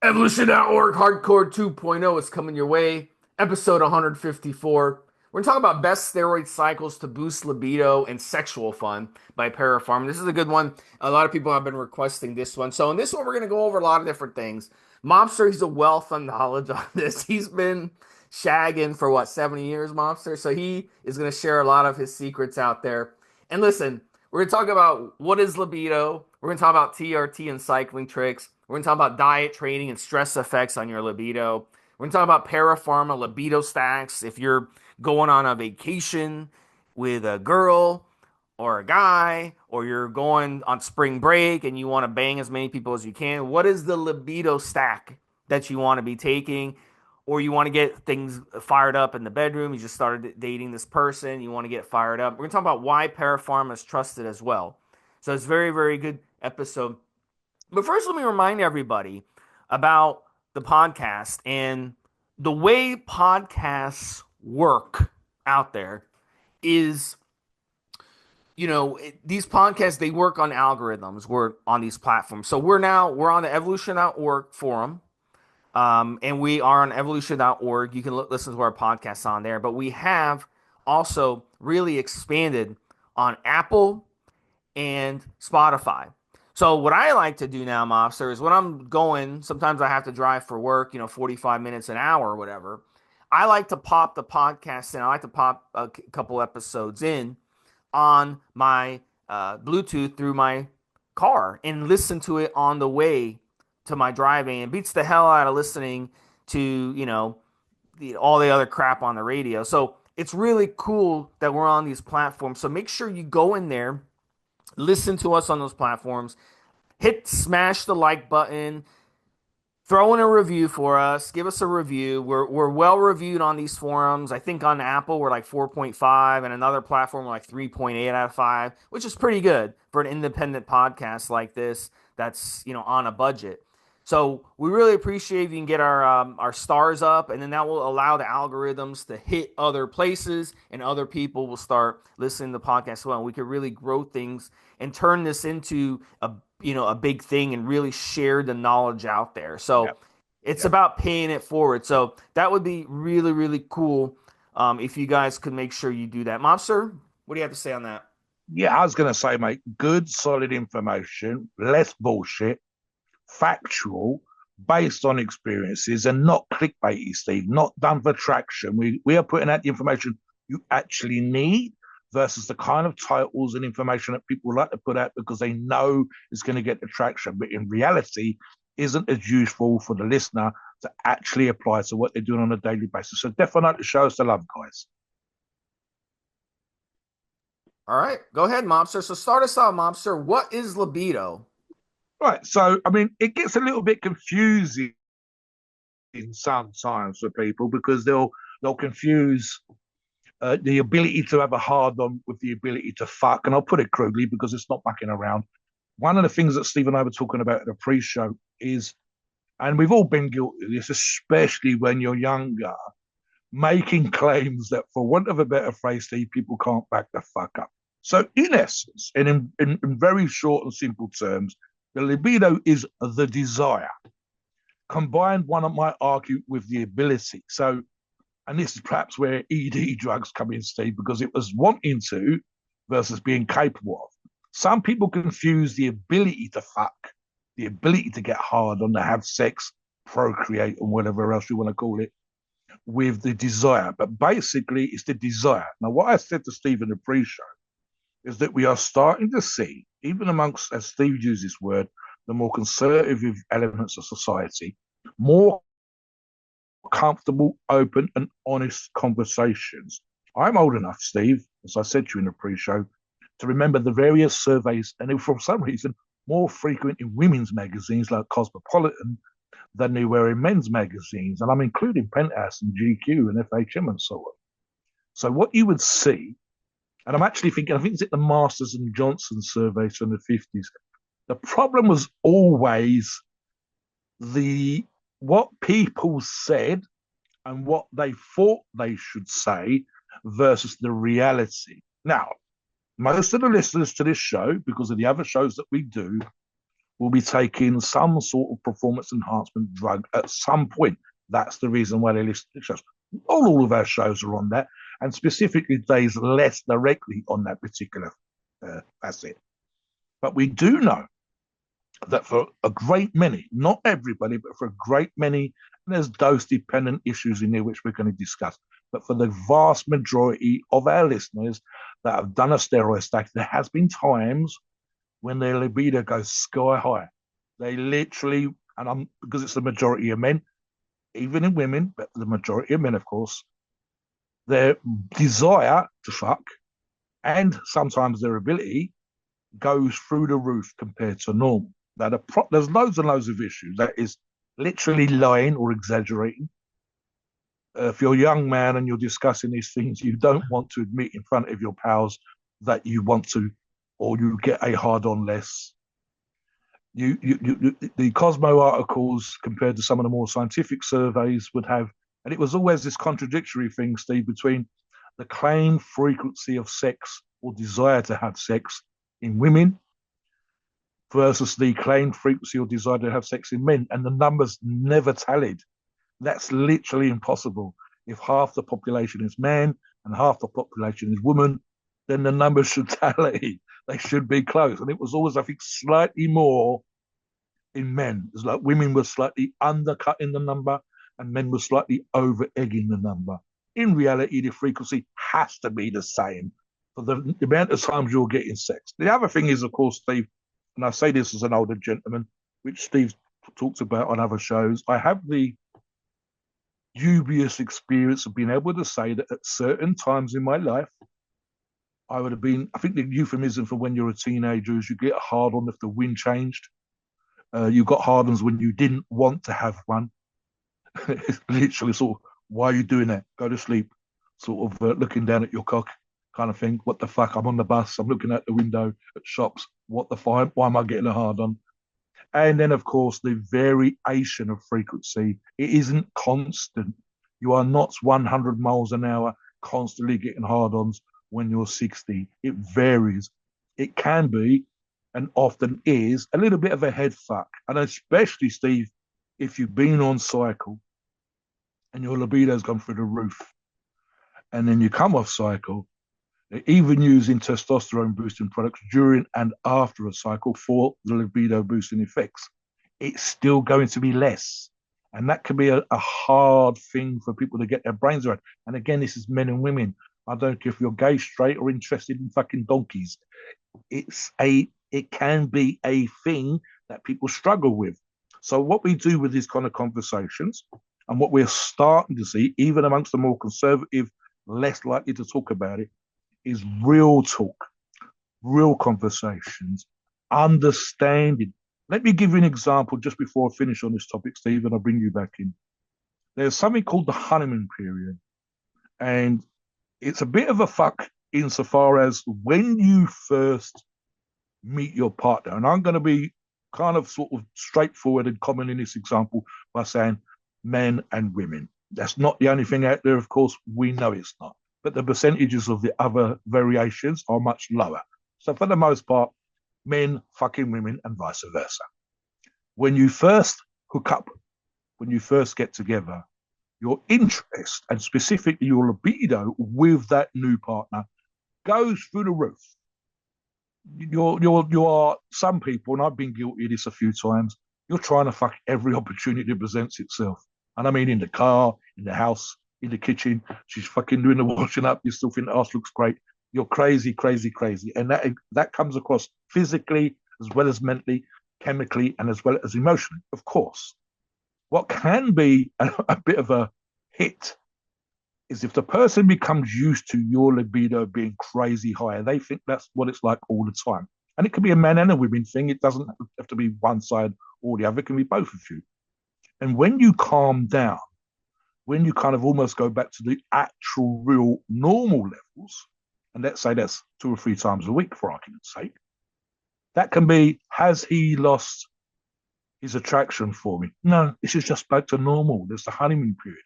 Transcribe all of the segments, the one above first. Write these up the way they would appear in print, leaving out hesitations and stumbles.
Evolution.org Hardcore 2.0 is coming your way. Episode 154. We're going to talk about best steroid cycles to boost libido and sexual fun by Para Pharma. This is a good one. A lot of people have been requesting this one. So in this one, we're going to go over a lot of different things. Mobster, he's a wealth of knowledge on this. He's been shagging for what, 70 years, Mobster? So he is going to share a lot of his secrets out there. And listen, we're going to talk about what is libido. We're going to talk about TRT and cycling tricks. We're going to talk about diet, training, and stress effects on your libido. We're going to talk about Para Pharma libido stacks. If you're going on a vacation with a girl or a guy, or you're going on spring break and you want to bang as many people as you can, what is the libido stack that you want to be taking? Or you want to get things fired up in the bedroom. You just started dating this person. You want to get fired up. We're going to talk about why Para Pharma is trusted as well. So it's very, very good episode. But first, let me remind everybody about the podcast and the way podcasts work out there is, these podcasts, they work on algorithms. We're on these platforms. So we're on the evolution.org forum. And we are on evolution.org. You can listen to our podcasts on there. But we have also really expanded on Apple and Spotify. So what I like to do now, Mobster, is when I'm going, sometimes I have to drive for work, 45 minutes, an hour or whatever. I like to pop the podcast in. I like to pop a couple episodes in on my Bluetooth through my car and listen to it on the way to my driving. It beats the hell out of listening to, all the other crap on the radio. So it's really cool that we're on these platforms. So make sure you go in there, listen to us on those platforms, smash the like button, throw in a review for us, give us a review. We're well reviewed on these forums. I think on Apple we're like 4.5, and another platform we're like 3.8 out of 5, which is pretty good for an independent podcast like this that's on a budget. So we really appreciate if you can get our stars up, and then that will allow the algorithms to hit other places, and other people will start listening to the podcast as well. And we could really grow things and turn this into a big thing and really share the knowledge out there. So Yep. it's Yep. about paying it forward. So that would be really, really cool if you guys could make sure you do that. Mobster, what do you have to say on that? Yeah, I was going to say, mate, good, solid information, less bullshit, factual, based on experiences, and not clickbaity, Steve, not done for traction. We are putting out the information you actually need versus the kind of titles and information that people like to put out because they know it's going to get the traction, but in reality, isn't as useful for the listener to actually apply to what they're doing on a daily basis. So definitely show us the love, guys. All right, go ahead, Mobster. So start us out, Mobster. What is libido? Right. So, I mean, it gets a little bit confusing sometimes for people because they'll confuse the ability to have a hard on with the ability to fuck. And I'll put it crudely because it's not mucking around. One of the things that Steve and I were talking about in the pre-show is, and we've all been guilty of this, especially when you're younger, making claims that, for want of a better phrase, Steve, people can't back the fuck up. So, in essence, and in very short and simple terms, the libido is the desire, combined, one might argue, with the ability. So, and this is perhaps where ED drugs come in, Steve, because it was wanting to versus being capable of. Some people confuse the ability to fuck, the ability to get hard on, to have sex, procreate, and whatever else you want to call it, with the desire. But basically, it's the desire. Now, what I said to Steve in the pre-show is that we are starting to see, even amongst, as Steve used this word, the more conservative elements of society, more comfortable, open, and honest conversations. I'm old enough, Steve, as I said to you in the pre-show, to remember the various surveys, and they were, for some reason, more frequent in women's magazines like Cosmopolitan than they were in men's magazines. And I'm including Penthouse and GQ and FHM and so on. So what you would see, and I'm actually thinking, I think it's the Masters and Johnson surveys from the 50s. The problem was always the what people said and what they thought they should say versus the reality. Now, most of the listeners to this show, because of the other shows that we do, will be taking some sort of performance enhancement drug at some point. That's the reason why they listen to shows. Not all of our shows are on that, and specifically days less directly on that particular asset. But we do know that for a great many, not everybody, but for a great many, there's dose dependent issues in there which we're going to discuss. But for the vast majority of our listeners that have done a steroid stack, there has been times when their libido goes sky high. They literally, and I'm because it's the majority of men, even in women, but the majority of men, of course, their desire to fuck and sometimes their ability goes through the roof compared to normal. Now, there's loads and loads of issues. That is literally lying or exaggerating. If you're a young man and you're discussing these things, you don't want to admit in front of your pals that you want to, or you get a hard on less. The Cosmo articles compared to some of the more scientific surveys would have, and it was always this contradictory thing, Steve, between the claimed frequency of sex or desire to have sex in women versus the claimed frequency or desire to have sex in men, and the numbers never tallied. That's literally impossible. If half the population is man and half the population is woman, then the numbers should tally. They should be close. And it was always, I think, slightly more in men. It's like women were slightly undercutting the number and men were slightly over egging the number. In reality, the frequency has to be the same for the amount of times you're getting sex. The other thing is, of course, Steve, and I say this as an older gentleman, which Steve talks about on other shows, I have the dubious experience of being able to say that at certain times in my life, I would have been, I think the euphemism for when you're a teenager is you get a hard on if the wind changed. You got hard ons when you didn't want to have one. It's literally sort of, why are you doing that? Go to sleep. Sort of looking down at your cock kind of thing. What the fuck? I'm on the bus. I'm looking out the window at shops. What the fuck? Why am I getting a hard on? And then, of course, the variation of frequency. It isn't constant. You are not 100 miles an hour constantly getting hard ons when you're 60. It varies. It can be, and often is, a little bit of a head fuck. And especially, Steve, if you've been on cycle and your libido's gone through the roof, and then you come off cycle, even using testosterone boosting products during and after a cycle for the libido boosting effects, it's still going to be less. And that can be a hard thing for people to get their brains around. And again, this is men and women. I don't care if you're gay, straight, or interested in fucking donkeys. It can be a thing that people struggle with. So what we do with these kind of conversations, and what we're starting to see, even amongst the more conservative, less likely to talk about it, is real talk, real conversations, understanding. Let me give you an example just before I finish on this topic, Steve, and I'll bring you back in. There's something called the honeymoon period, and it's a bit of a fuck insofar as when you first meet your partner, and I'm going to be kind of sort of straightforward and common in this example by saying men and women. That's not the only thing out there, of course, we know it's not. But the percentages of the other variations are much lower. So for the most part, men fucking women and vice versa. When you first hook up, when you first get together, your interest and specifically your libido with that new partner goes through the roof. You are some people, and I've been guilty of this a few times. You're trying to fuck every opportunity that presents itself, and I mean in the car, in the house, in the kitchen. She's fucking doing the washing up. You still think the ass looks great. You're crazy, crazy, crazy, and that comes across physically as well as mentally, chemically, and as well as emotionally. Of course, what can be a bit of a hit is if the person becomes used to your libido being crazy high, they think that's what it's like all the time. And it can be a man and a women thing. It doesn't have to be one side or the other. It can be both of you. And when you calm down, when you kind of almost go back to the actual real normal levels, and let's say that's 2 or 3 times a week for argument's sake, that can be, has he lost his attraction for me? No, this is just back to normal. There's the honeymoon period.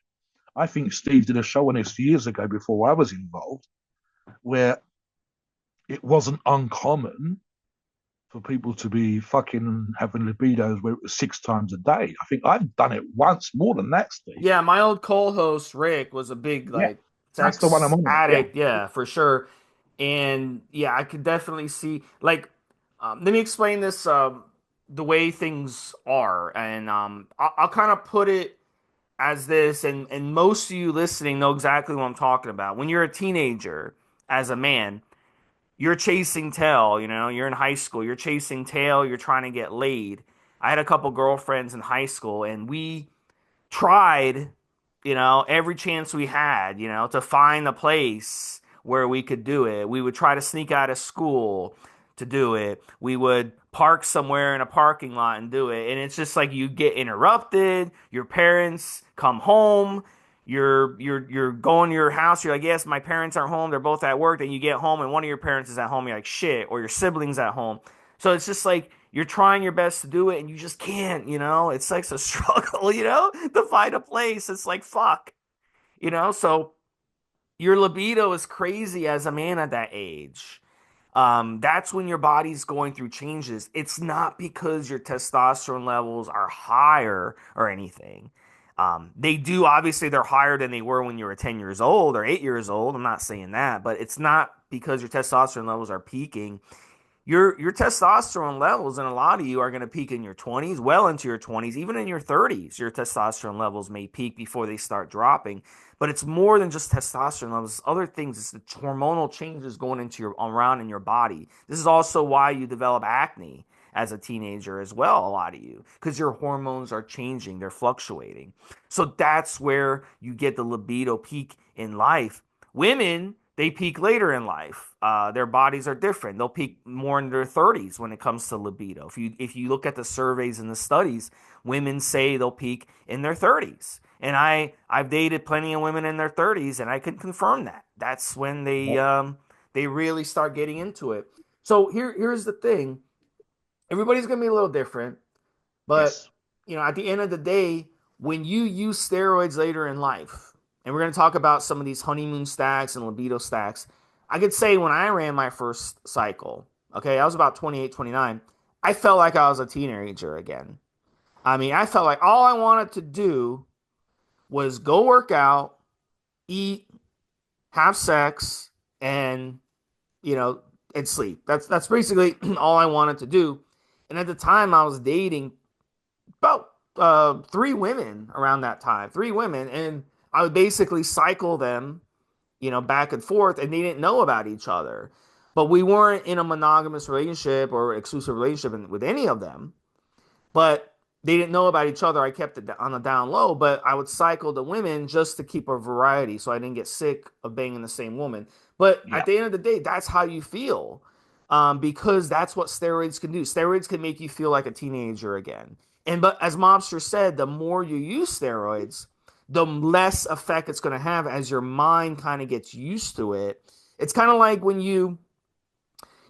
I think Steve did a show on this years ago before I was involved, where it wasn't uncommon for people to be fucking having libidos where it was 6 times a day. I think I've done it once, more than that, Steve. Yeah, my old co-host Rick was a big Yeah, like that's the one I'm sex on about. Yeah, addict, yeah, for sure. And yeah, I could definitely see like let me explain this the way things are and I'll kind of put it as this and most of you listening know exactly what I'm talking about. When you're a teenager as a man, you're chasing tail, you know, you're in high school, you're chasing tail, you're trying to get laid. I had a couple girlfriends in high school and we tried, you know, every chance we had, you know, to find a place where we could do it. We would try to sneak out of school to do it. We would park somewhere in a parking lot and do it. And it's just like you get interrupted, your parents come home, you're going to your house, you're like, yes, my parents aren't home, they're both at work, then you get home and one of your parents is at home, you're like shit, or your siblings at home. So it's just like you're trying your best to do it and you just can't, you know? It's like a struggle, you know, to find a place. It's like, fuck, you know? So your libido is crazy as a man at that age. That's when your body's going through changes. It's not because your testosterone levels are higher or anything. They do, obviously, they're higher than they were when you were 10 years old or 8 years old. I'm not saying that, but it's not because your testosterone levels are peaking. Your testosterone levels, and a lot of you are going to peak in your 20s, well into your 20s, even in your 30s. Your testosterone levels may peak before they start dropping, but it's more than just testosterone levels. Other things, it's the hormonal changes going into your around in your body. This is also why you develop acne as a teenager as well, a lot of you, because your hormones are changing, they're fluctuating. So that's where you get the libido peak in life. Women, they peak later in life. Their bodies are different. They'll peak more in their 30s when it comes to libido. If you look at the surveys and the studies, women say they'll peak in their 30s. And I've dated plenty of women in their 30s, and I can confirm that. That's when they really start getting into it. So here's the thing. Everybody's gonna be a little different. But, yes, you know, at the end of the day, when you use steroids later in life, and we're going to talk about some of these honeymoon stacks and libido stacks, I could say when I ran my first cycle, okay, I was about 28, 29, I felt like I was a teenager again. I mean, I felt like all I wanted to do was go work out, eat, have sex, and, you know, and sleep. That's basically all I wanted to do. And at the time I was dating about three women around that time, three women, and I would basically cycle them, you know, back and forth, and they didn't know about each other. But we weren't in a monogamous relationship or exclusive relationship with any of them. But they didn't know about each other. I kept it on the down low, but I would cycle the women just to keep a variety, so I didn't get sick of banging the same woman. But yeah, at the end of the day, that's how you feel, because that's what steroids can do. Steroids can make you feel like a teenager again. And but as Mobster said, the more you use steroids, the less effect it's going to have as your mind kind of gets used to it. It's kind of like when you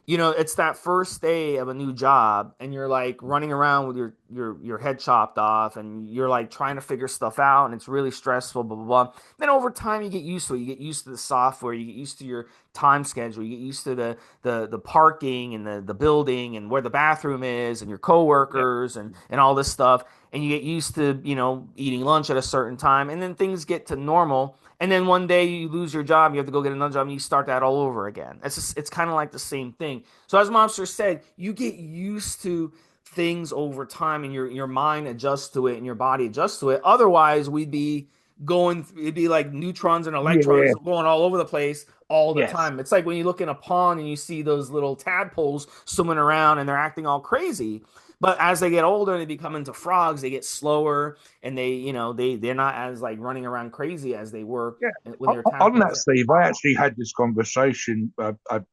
know, it's that first day of a new job and you're like running around with your head chopped off and you're like trying to figure stuff out and it's really stressful, blah blah blah. Then over time you get used to it. You get used to the software, you get used to your time schedule, you get used to the parking and the building and where the bathroom is and your yeah, coworkers and all this stuff. And you get used to, you know, eating lunch at a certain time, and then things get to normal. And then one day you lose your job, you have to go get another job, and you start that all over again. It's kind of like the same thing. So as Mobster said, you get used to things over time, and your mind adjusts to it, and your body adjusts to it. Otherwise, we'd be going. It'd be like neutrons and electrons yeah, going all over the place all the yes. time. It's like when you look in a pond and you see those little tadpoles swimming around and they're acting all crazy. But as they get older and they become into frogs, they get slower and they, you know, they're not as like running around crazy as they were Yeah. when they were On tadpoles. that, Yeah. Steve, I actually had this conversation. I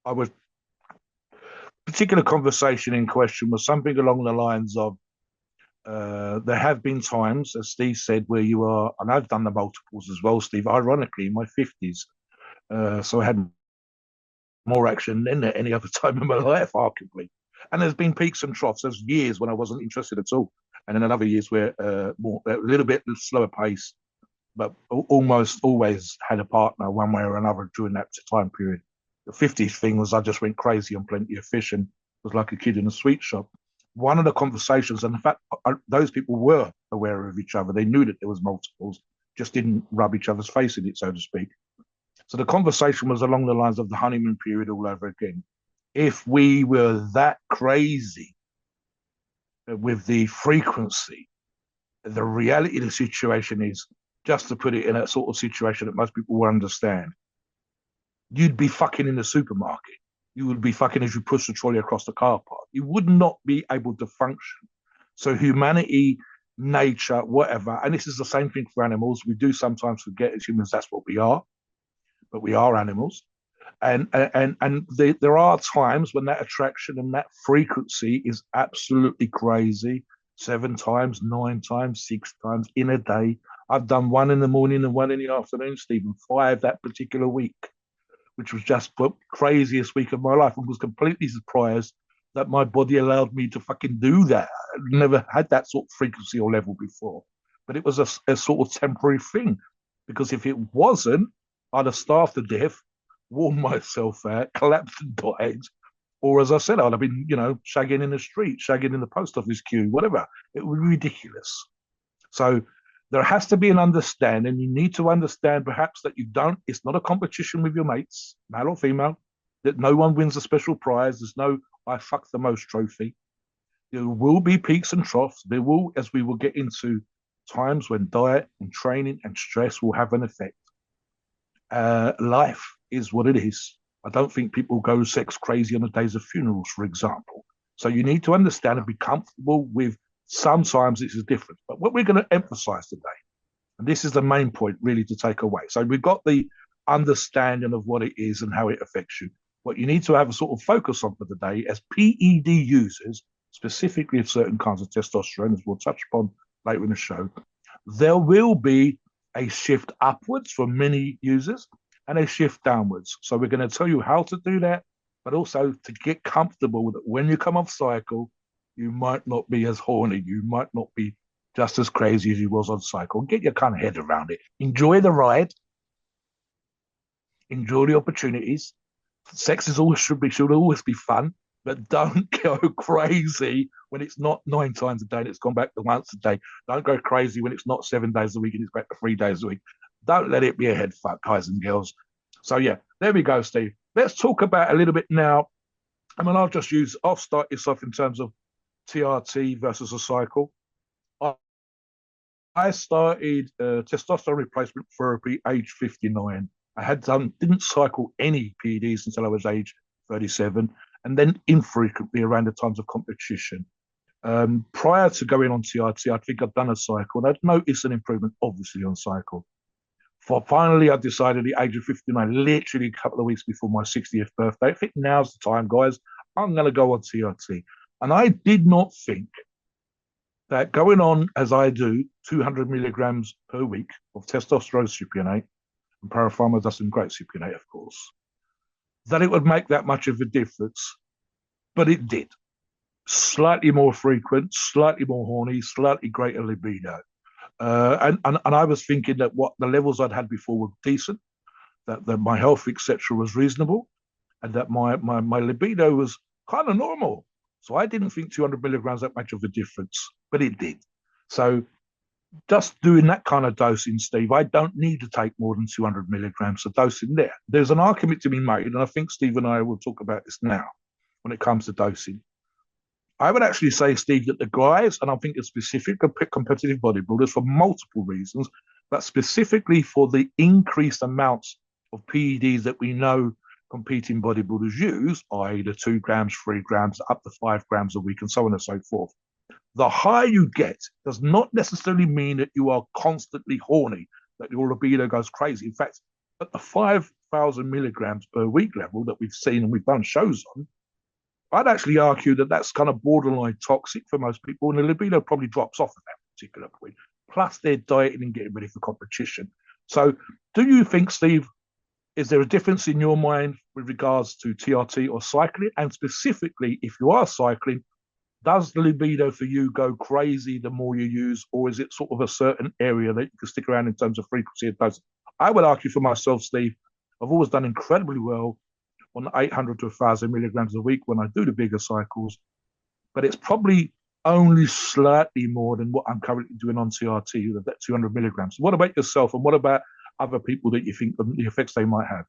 was particular conversation in question was something along the lines of there have been times, as Steve said, where you are, and I've done the multiples as well, Steve. Ironically, in my 50s, so I had more action than any other time in my life, arguably. And there's been peaks and troughs. There's years when I wasn't interested at all, and then another years where more a little bit slower pace, but almost always had a partner one way or another during that time period. The 50s thing was I just went crazy on plenty of fish, and was like a kid in a sweet shop. One of the conversations, and in fact, those people were aware of each other. They knew that there was multiples, just didn't rub each other's face in it, so to speak. So the conversation was along the lines of the honeymoon period all over again. If we were that crazy with the frequency, the reality of the situation is, just to put it in a sort of situation that most people will understand, you'd be fucking in the supermarket. You would be fucking as you push the trolley across the car park. You would not be able to function. So humanity, nature, whatever, and this is the same thing for animals. We do sometimes forget as humans that's what we are, but we are animals. And there are times when that attraction and that frequency is absolutely crazy. 7 times, 9 times, 6 times in a day. I've done one in the morning and one in the afternoon, Stephen. 5 that particular week, which was just the craziest week of my life, and was completely surprised that my body allowed me to fucking do that. I never had that sort of frequency or level before, but it was a sort of temporary thing, because if it wasn't, I'd have starved to death, worn myself out, collapsed and died. Or as I said, I'd have been, shagging in the street, shagging in the post office queue, whatever. It was ridiculous. So there has to be an understanding. You need to understand perhaps that it's not a competition with your mates, male or female, that no one wins a special prize. There's no, I fuck the most trophy. There will be peaks and troughs. There will, as we will get into, times when diet and training and stress will have an effect. Life is what it is. I don't think people go sex crazy on the days of funerals, for example. So you need to understand and be comfortable with sometimes it's different. But what we're going to emphasize today, and this is the main point really to take away. So we've got the understanding of what it is and how it affects you. What you need to have a sort of focus on for today as PED users, specifically of certain kinds of testosterone, as we'll touch upon later in the show, there will be a shift upwards for many users and a shift downwards. So we're going to tell you how to do that, but also to get comfortable that when you come off cycle, you might not be as horny. You might not be just as crazy as you was on cycle. Get your kind of head around it. Enjoy the ride. Enjoy the opportunities. Sex should always be fun, but don't go crazy when it's not 9 times a day and it's gone back to once a day. Don't go crazy when it's not 7 days a week and it's back to 3 days a week. Don't let it be a head fuck, guys and girls. So yeah, there we go, Steve. Let's talk about a little bit now. I mean, I'll start this off in terms of TRT versus a cycle. I started testosterone replacement therapy age 59. Didn't cycle any PEDs until I was age 37, and then infrequently around the times of competition. Prior to going on TRT, I think I'd done a cycle, and I'd noticed an improvement, obviously, on cycle. Finally, I decided at the age of 59, literally a couple of weeks before my 60th birthday, I think now's the time, guys. I'm going to go on TRT. And I did not think that going on, as I do, 200 milligrams per week of testosterone cypionate, and Para Pharma does some great cypionate, of course, that it would make that much of a difference. But it did. Slightly more frequent, slightly more horny, slightly greater libido. And I was thinking that what the levels I'd had before were decent, that my health, etc., was reasonable, and that my libido was kind of normal. So I didn't think 200 milligrams that much of a difference, but it did. So just doing that kind of dosing, Steve, I don't need to take more than 200 milligrams of dosing there. There's an argument to be made, and I think Steve and I will talk about this now when it comes to dosing. I would actually say, Steve, that the guys, and I think it's specific competitive bodybuilders for multiple reasons, but specifically for the increased amounts of PEDs that we know competing bodybuilders use, i.e. the 2 grams, 3 grams, up to 5 grams a week, and so on and so forth. The higher you get does not necessarily mean that you are constantly horny, that your libido goes crazy. In fact, at the 5,000 milligrams per week level that we've seen and we've done shows on, I'd actually argue that that's kind of borderline toxic for most people, and the libido probably drops off at that particular point. Plus, they're dieting and getting ready for competition. So, do you think, Steve, is there a difference in your mind with regards to TRT or cycling? And specifically, if you are cycling, does the libido for you go crazy the more you use, or is it sort of a certain area that you can stick around in terms of frequency of dosing? I would argue for myself, Steve, I've always done incredibly well on 800 to 1,000 milligrams a week when I do the bigger cycles, but it's probably only slightly more than what I'm currently doing on TRT, that 200 milligrams. What about yourself, and what about other people that you think the effects they might have?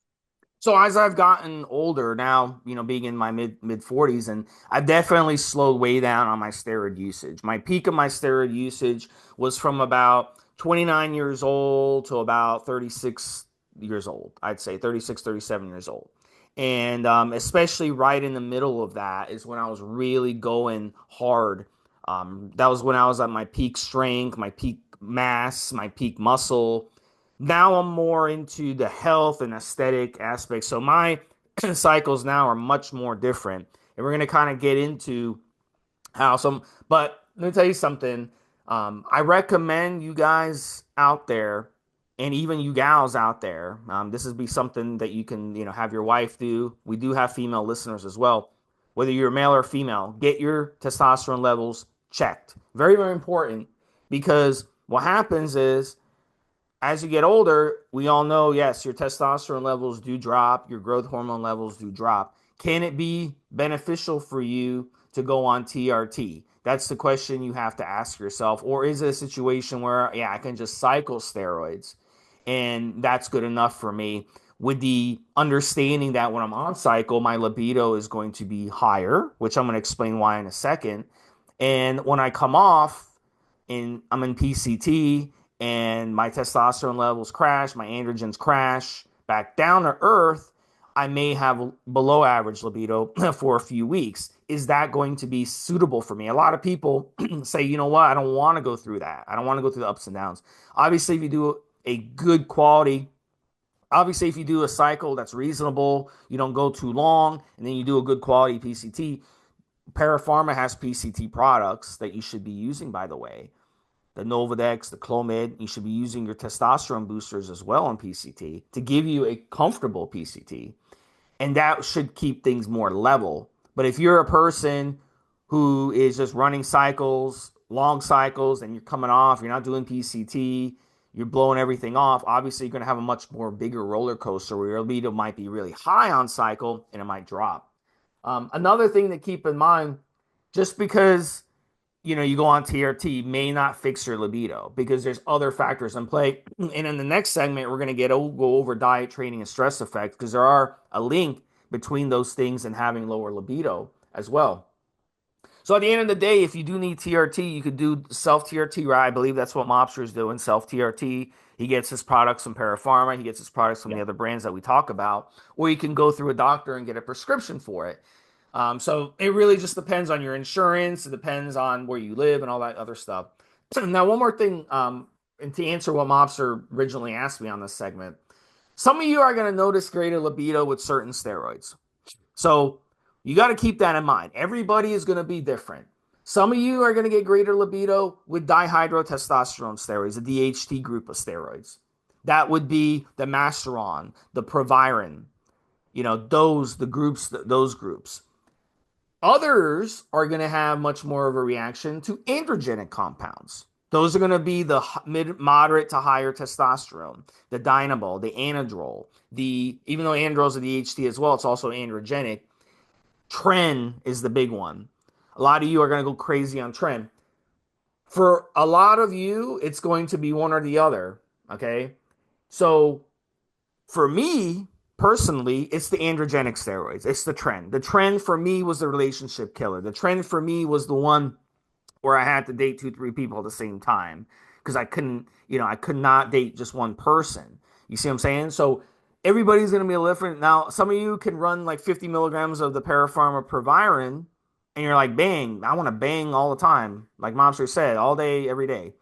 So as I've gotten older now, being in my mid 40s, and I've definitely slowed way down on my steroid usage. My peak of my steroid usage was from about 29 years old to about 36 years old. I'd say 36, 37 years old. And especially right in the middle of that is when I was really going hard. That was when I was at my peak strength, my peak mass, my peak muscle. Now I'm more into the health and aesthetic aspect. So my cycles now are much more different. And we're going to kind of get into how but let me tell you something. I recommend you guys out there and even you gals out there. This would be something that you can, have your wife do. We do have female listeners as well. Whether you're male or female, get your testosterone levels checked. Very, very important because what happens is as you get older, we all know, yes, your testosterone levels do drop, your growth hormone levels do drop. Can it be beneficial for you to go on TRT? That's the question you have to ask yourself. Or is it a situation where, yeah, I can just cycle steroids and that's good enough for me? With the understanding that when I'm on cycle, my libido is going to be higher, which I'm going to explain why in a second. And when I come off, I'm in PCT and my testosterone levels crash, my androgens crash back down to earth, I may have below average libido for a few weeks. Is that going to be suitable for me? A lot of people say, you know what, I don't want to go through that. I don't want to go through the ups and downs. Obviously, if you do a good quality, obviously, if you do a cycle that's reasonable, you don't go too long, and then you do a good quality PCT, Para Pharma has PCT products that you should be using, by the way, the Novadex, the Clomid. You should be using your testosterone boosters as well on PCT to give you a comfortable PCT. And that should keep things more level. But if you're a person who is just running cycles, long cycles, and you're coming off, you're not doing PCT, you're blowing everything off, obviously you're going to have a much more bigger roller coaster where your libido might be really high on cycle and it might drop. Another thing to keep in mind, just because you go on TRT may not fix your libido because there's other factors in play. And in the next segment, we're going to go over diet, training, and stress effects because there are a link between those things and having lower libido as well. So at the end of the day, if you do need TRT, you could do self TRT, right? I believe that's what Mobster is doing, self TRT. He gets his products from Para Pharma. He gets his products from Yeah. the other brands that we talk about, or you can go through a doctor and get a prescription for it. So it really just depends on your insurance. It depends on where you live and all that other stuff. Now, one more thing, and to answer what Mobster originally asked me on this segment, some of you are going to notice greater libido with certain steroids. So you got to keep that in mind. Everybody is going to be different. Some of you are going to get greater libido with dihydrotestosterone steroids, the DHT group of steroids. That would be the Masteron, the Proviron, those groups. Others are going to have much more of a reaction to androgenic compounds. Those are going to be the moderate to higher testosterone, the Dynabol, the Anadrol, even though Anadrol is a DHT as well, it's also androgenic. Tren is the big one. A lot of you are going to go crazy on Tren. For a lot of you, it's going to be one or the other. Okay. So for me personally, it's the androgenic steroids. It's the trend. The trend for me was the relationship killer. The trend for me was the one where I had to date two, three people at the same time because I couldn't, I could not date just one person. You see what I'm saying? So everybody's going to be different. Now, some of you can run like 50 milligrams of the Para Pharma Proviron and you're like, bang, I want to bang all the time. Like Monster said, all day, every day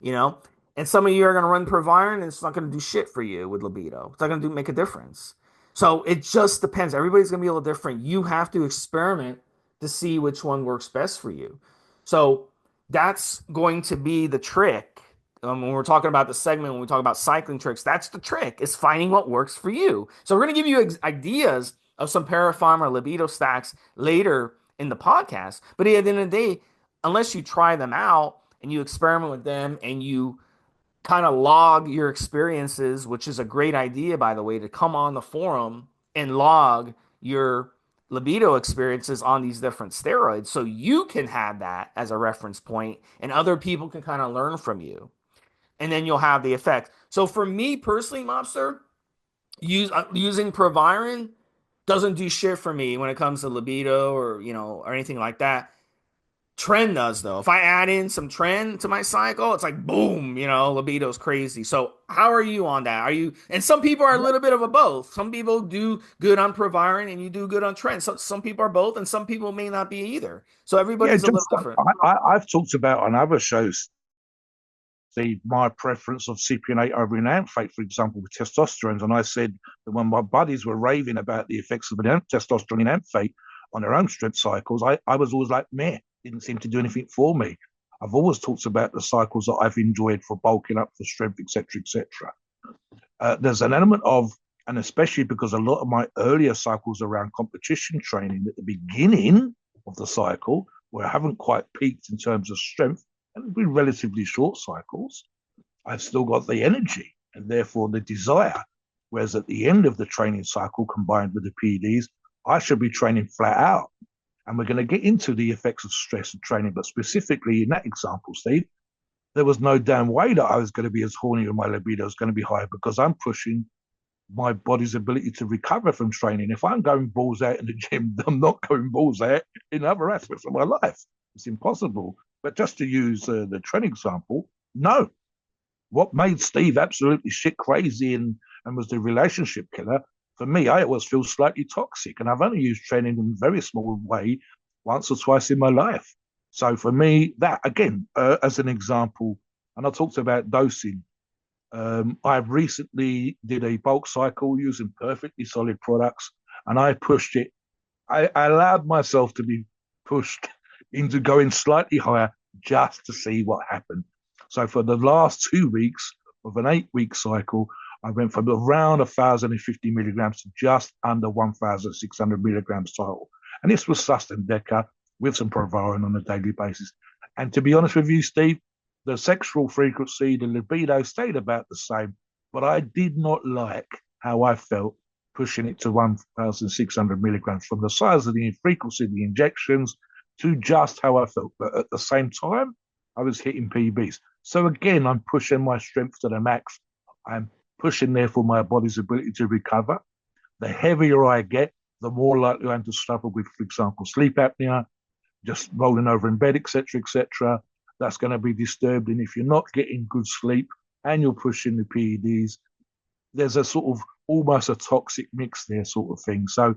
you know? And some of you are going to run Proviron and it's not going to do shit for you with libido. It's not going to make a difference. So it just depends. Everybody's going to be a little different. You have to experiment to see which one works best for you. So that's going to be the trick. When we're talking about the segment, when we talk about cycling tricks, that's the trick is finding what works for you. So we're going to give you ideas of some Para Pharma libido stacks later in the podcast. But at the end of the day, unless you try them out, and you experiment with them and you kind of log your experiences, which is a great idea, by the way, to come on the forum and log your libido experiences on these different steroids so you can have that as a reference point and other people can kind of learn from you. And then you'll have the effect. So for me personally, Mobster, using Proviron doesn't do shit for me when it comes to libido or or anything like that. Trend does though. If I add in some trend to my cycle, it's like boom, libido's crazy. So how are you on that? Are you and some people are a little bit of a both. Some people do good on Proviron and you do good on trend. So some people are both and some people may not be either. So Yeah, everybody's a little just different. I've talked about on other shows my preference of cypionate over enanthate, for example, with testosterone. And I said that when my buddies were raving about the effects of testosterone enanthate on their own strength cycles, I was always like, meh, didn't seem to do anything for me. I've always talked about the cycles that I've enjoyed for bulking up, for strength, etc., etc. There's an element of, and especially because a lot of my earlier cycles around competition training at the beginning of the cycle, where I haven't quite peaked in terms of strength, and it'll be relatively short cycles, I've still got the energy and therefore the desire. Whereas at the end of the training cycle, combined with the PEDs, I should be training flat out. And we're going to get into the effects of stress and training, but specifically in that example, Steve, there was no damn way that I was going to be as horny and my libido was going to be high because I'm pushing my body's ability to recover from training. If I'm going balls out in the gym, I'm not going balls out in other aspects of my life. It's impossible. But just to use the training example, no. What made Steve absolutely shit crazy and was the relationship killer, for me, I always feel slightly toxic. And I've only used training in a very small way once or twice in my life. So for me, that, again, as an example, and I talked about dosing. I recently did a bulk cycle using perfectly solid products, and I pushed it. I allowed myself to be pushed into going slightly higher just to see what happened. So for the last 2 weeks of an 8-week cycle, I went from around 1,050 milligrams to just under 1,600 milligrams total. And this was Susten Deca with some Proviron on a daily basis. And to be honest with you, Steve, the sexual frequency, the libido stayed about the same, but I did not like how I felt pushing it to 1,600 milligrams from the size of the frequency of the injections to just how I felt. But at the same time, I was hitting PBs. So again, I'm pushing my strength to the max. I'm pushing, therefore, my body's ability to recover. The heavier I get, the more likely I am to struggle with, for example, sleep apnea, just rolling over in bed, etc., etc. That's going to be disturbed. And if you're not getting good sleep and you're pushing the PEDs, there's a sort of almost a toxic mix there, sort of thing. So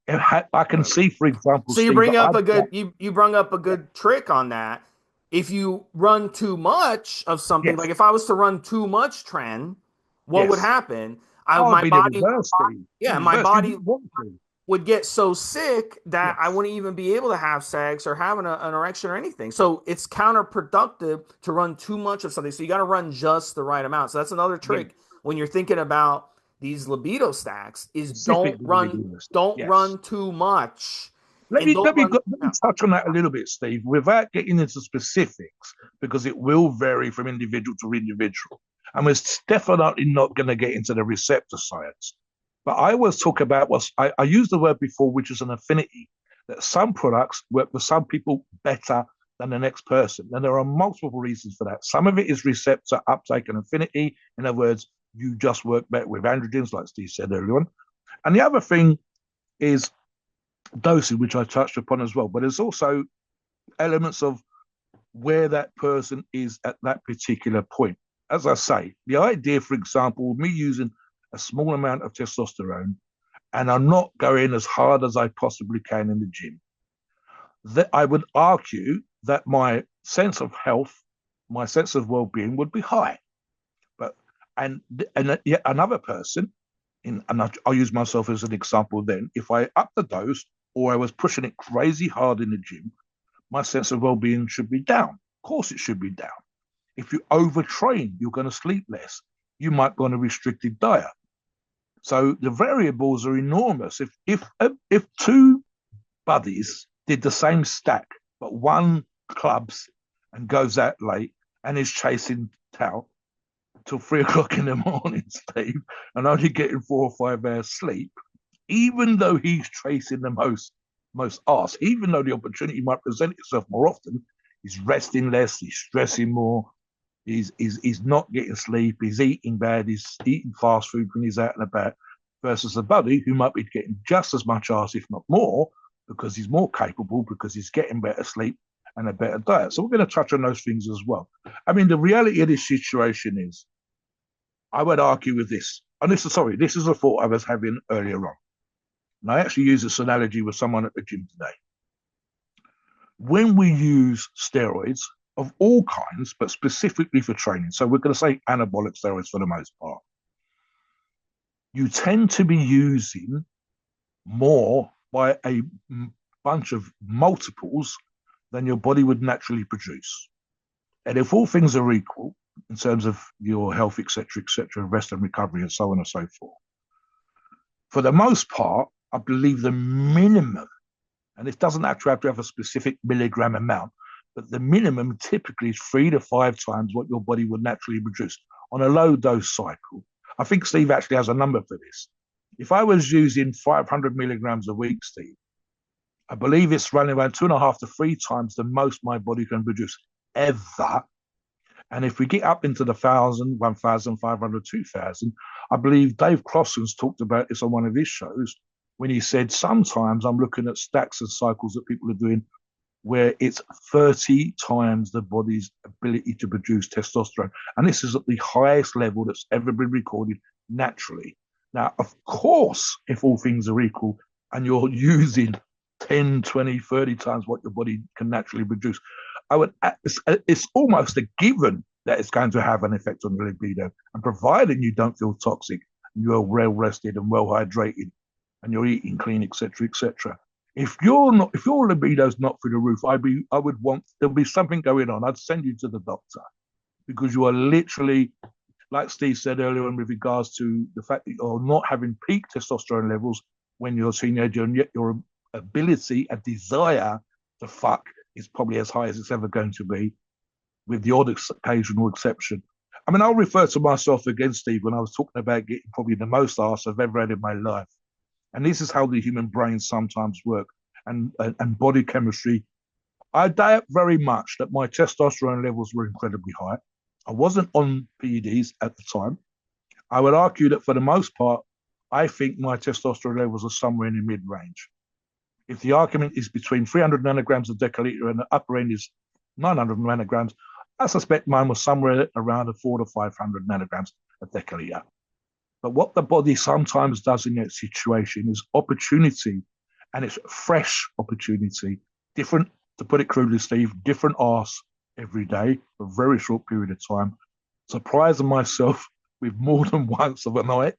I can see, for example, So you Steve, bring that up I've a got, good you bring up a good trick on that. If you run too much of something, yes, like if I was to run too much trend, what would yes. happen? I I'll my be the body, reverse, Steve. The yeah, my reverse. You body didn't want to. would get so sick that I Yes, wouldn't even be able to have sex or have an erection or anything. So it's counterproductive to run too much of something. So you got to run just the right amount. So that's another yes. trick when you're thinking about these libido stacks is Specifically the reverse. don't Yes. run too much Let and me don't let me run. go, let me touch on that a little bit, Steve, without getting into specifics, because it will vary from individual to individual, and we're definitely not going to get into the receptor science. But I always talk about I used the word before, which is an affinity. That some products work for some people better than the next person, and there are multiple reasons for that. Some of it is receptor uptake and affinity. In other words, you just work better with androgens, like Steve said earlier on. And the other thing is dosing, which I touched upon as well. But there's also elements of where that person is at that particular point. As I say, the idea, for example, me using a small amount of testosterone and I'm not going as hard as I possibly can in the gym, that I would argue that my sense of health, my sense of well-being would be high. But and yet another person, and I'll use myself as an example. Then, if I up the dose or I was pushing it crazy hard in the gym, my sense of well-being should be down. Of course, it should be down. If you overtrain, you're going to sleep less. You might go on a restricted diet. So the variables are enormous. If two buddies did the same stack, but one clubs and goes out late and is chasing towel till 3 o'clock in the morning, Steve, and only getting 4 or 5 hours sleep, even though he's chasing the most arse, even though the opportunity might present itself more often, he's resting less, he's stressing more, he's not getting sleep, he's eating bad, he's eating fast food when he's out and about, versus the buddy who might be getting just as much arse, if not more, because he's more capable, because he's getting better sleep and a better diet. So we're going to touch on those things as well. I mean, the reality of this situation is, I would argue with this, and this is a thought I was having earlier on. And I actually use this analogy with someone at the gym today. When we use steroids of all kinds, but specifically for training, so we're going to say anabolic steroids for the most part, you tend to be using more by a bunch of multiples than your body would naturally produce. And if all things are equal in terms of your health, etc., rest and recovery, and so on and so forth, for the most part, I believe the minimum, and it doesn't actually have to have a specific milligram amount, but the minimum typically is 3 to 5 times what your body would naturally produce on a low dose cycle. I think Steve actually has a number for this. If I was using 500 milligrams a week, Steve, I believe it's running around 2.5 to 3 times the most my body can produce ever. And if we get up into the 1,000, 1,500, 2,000, I believe Dave Clausen's talked about this on one of his shows when he said, sometimes I'm looking at stacks of cycles that people are doing where it's 30 times the body's ability to produce testosterone. And this is at the highest level that's ever been recorded naturally. Now, of course, if all things are equal and you're using 10, 20, 30 times what your body can naturally produce, it's almost a given that it's going to have an effect on your libido. And providing you don't feel toxic, you're well rested and well hydrated, and you're eating clean, etc. If your libido's not through the roof, I would want there'll be something going on. I'd send you to the doctor, because you are literally, like Steve said earlier on, with regards to the fact that you're not having peak testosterone levels when you're a teenager, and yet your ability and desire to fuck is probably as high as it's ever going to be, with the odd occasional exception. I mean, I'll refer to myself again, Steve, when I was talking about getting probably the most arse I've ever had in my life. And this is how the human brain sometimes work, and body chemistry. I doubt very much that my testosterone levels were incredibly high. I wasn't on PEDs at the time. I would argue that for the most part, I think my testosterone levels are somewhere in the mid-range. If the argument is between 300 nanograms a deciliter and the upper end is 900 nanograms, I suspect mine was somewhere around a 400 to 500 nanograms a deciliter. But what the body sometimes does in that situation is opportunity, and it's fresh opportunity, different, to put it crudely, Steve, different arse every day for a very short period of time, surprising myself with more than once of a night,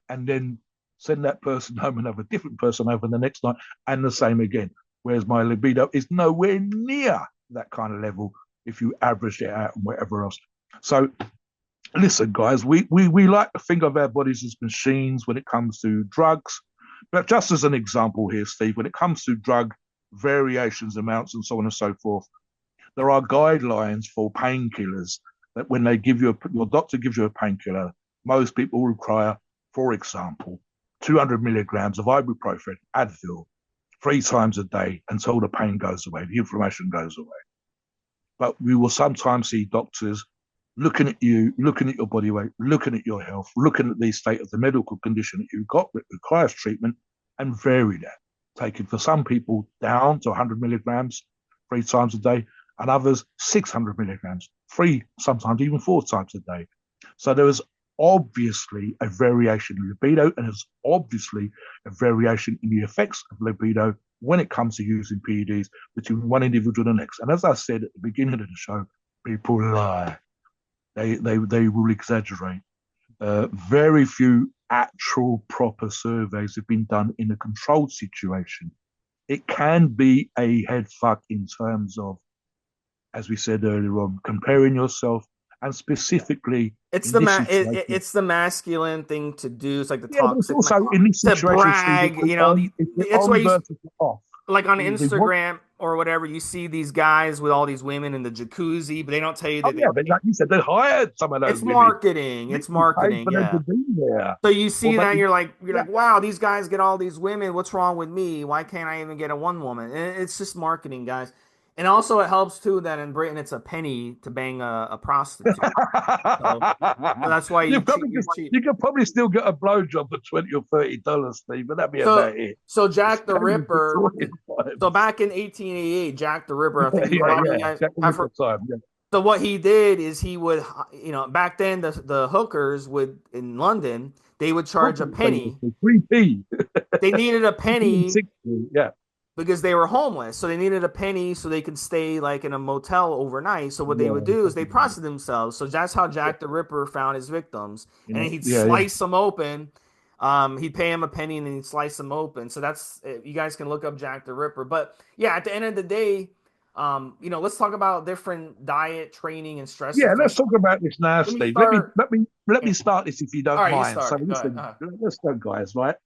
and then send that person home and have a different person over the next night, and the same again. Whereas my libido is nowhere near that kind of level if you average it out and whatever else. So listen, guys, we like to think of our bodies as machines when it comes to drugs. But just as an example here, Steve, when it comes to drug variations, amounts, and so on and so forth, there are guidelines for painkillers that when they give you your doctor gives you a painkiller, most people require, for example, 200 milligrams of ibuprofen, Advil, 3 times a day until the pain goes away, the inflammation goes away. But we will sometimes see doctors looking at you, looking at your body weight, looking at your health, looking at the state of the medical condition that you've got that requires treatment, and vary that, taking for some people down to 100 milligrams 3 times a day, and others 600 milligrams, 3, sometimes even 4 times a day. So there is obviously a variation in libido, and there's obviously a variation in the effects of libido when it comes to using PEDs between one individual and the next. And as I said at the beginning of the show, people lie. They will exaggerate. Very few actual proper surveys have been done in a controlled situation. It can be a head fuck in terms of, as we said earlier on, comparing yourself, and specifically It's in this situation. it's the masculine thing to do. It's like the Yeah, but it's toxic also in this to situation, Steve, brag. You know, it's the that's why on you versus the off. like on We want. Instagram or whatever, you see these guys with all these women in the jacuzzi, but they don't tell you Oh that yeah, but like you said, they hired some of those it's women. marketing. It's Literally paid marketing, for them to yeah. be there. So you Or see they, that you're yeah. like, wow, these guys get all these women. What's wrong with me? Why can't I even get a one woman? And it's just marketing, guys. And also it helps too that in Britain it's a penny to bang a prostitute. So that's why you cheap. probably You're just cheap. you could probably still get a blowjob for $20 or $30, Steve, but that'd be So about it. so The Jack the scam in Ripper. Victorian So times. back in 1888, Jack the Ripper. I think you Yeah, probably yeah. guys Jack the have heard. Ripper time. Yeah. So what he did is he would, back then the hookers would in London they would charge a Hookers, penny. 3p, They needed a 3p and penny 60. Yeah. because they were homeless. So they needed a penny so they could stay like in a motel overnight. So what they would Yeah. do is they prostitute themselves. So that's how Yeah. Jack the Ripper found his victims. And Yeah. then he'd Yeah. Yeah. slice them open. He'd pay him a penny and then he'd slice them open. So that's you guys can look up Jack the Ripper. But yeah, at the end of the day, let's talk about different diet, training, and stress Yeah, let's effects. talk about this now, Let me Steve. Let me start. let me let Yeah. me start this if you All don't right, you mind. start So it. Go ahead. listen, let's go, guys. Right,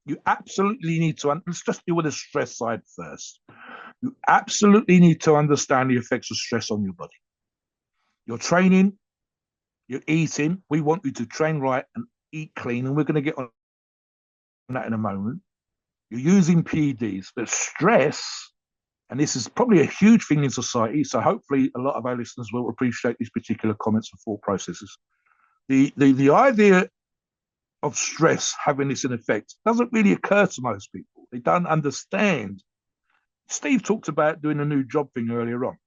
you absolutely need to. Let's just deal with the stress side first. You absolutely need to understand the effects of stress on your body. You're training, you're eating. We want you to train right and eat clean, and we're going to get on that in a moment. You're using PEDs, but stress, and this is probably a huge thing in society. So hopefully, a lot of our listeners will appreciate these particular comments and thought processes. The idea of stress having this in effect doesn't really occur to most people. They don't understand. Steve talked about doing a new job thing earlier on.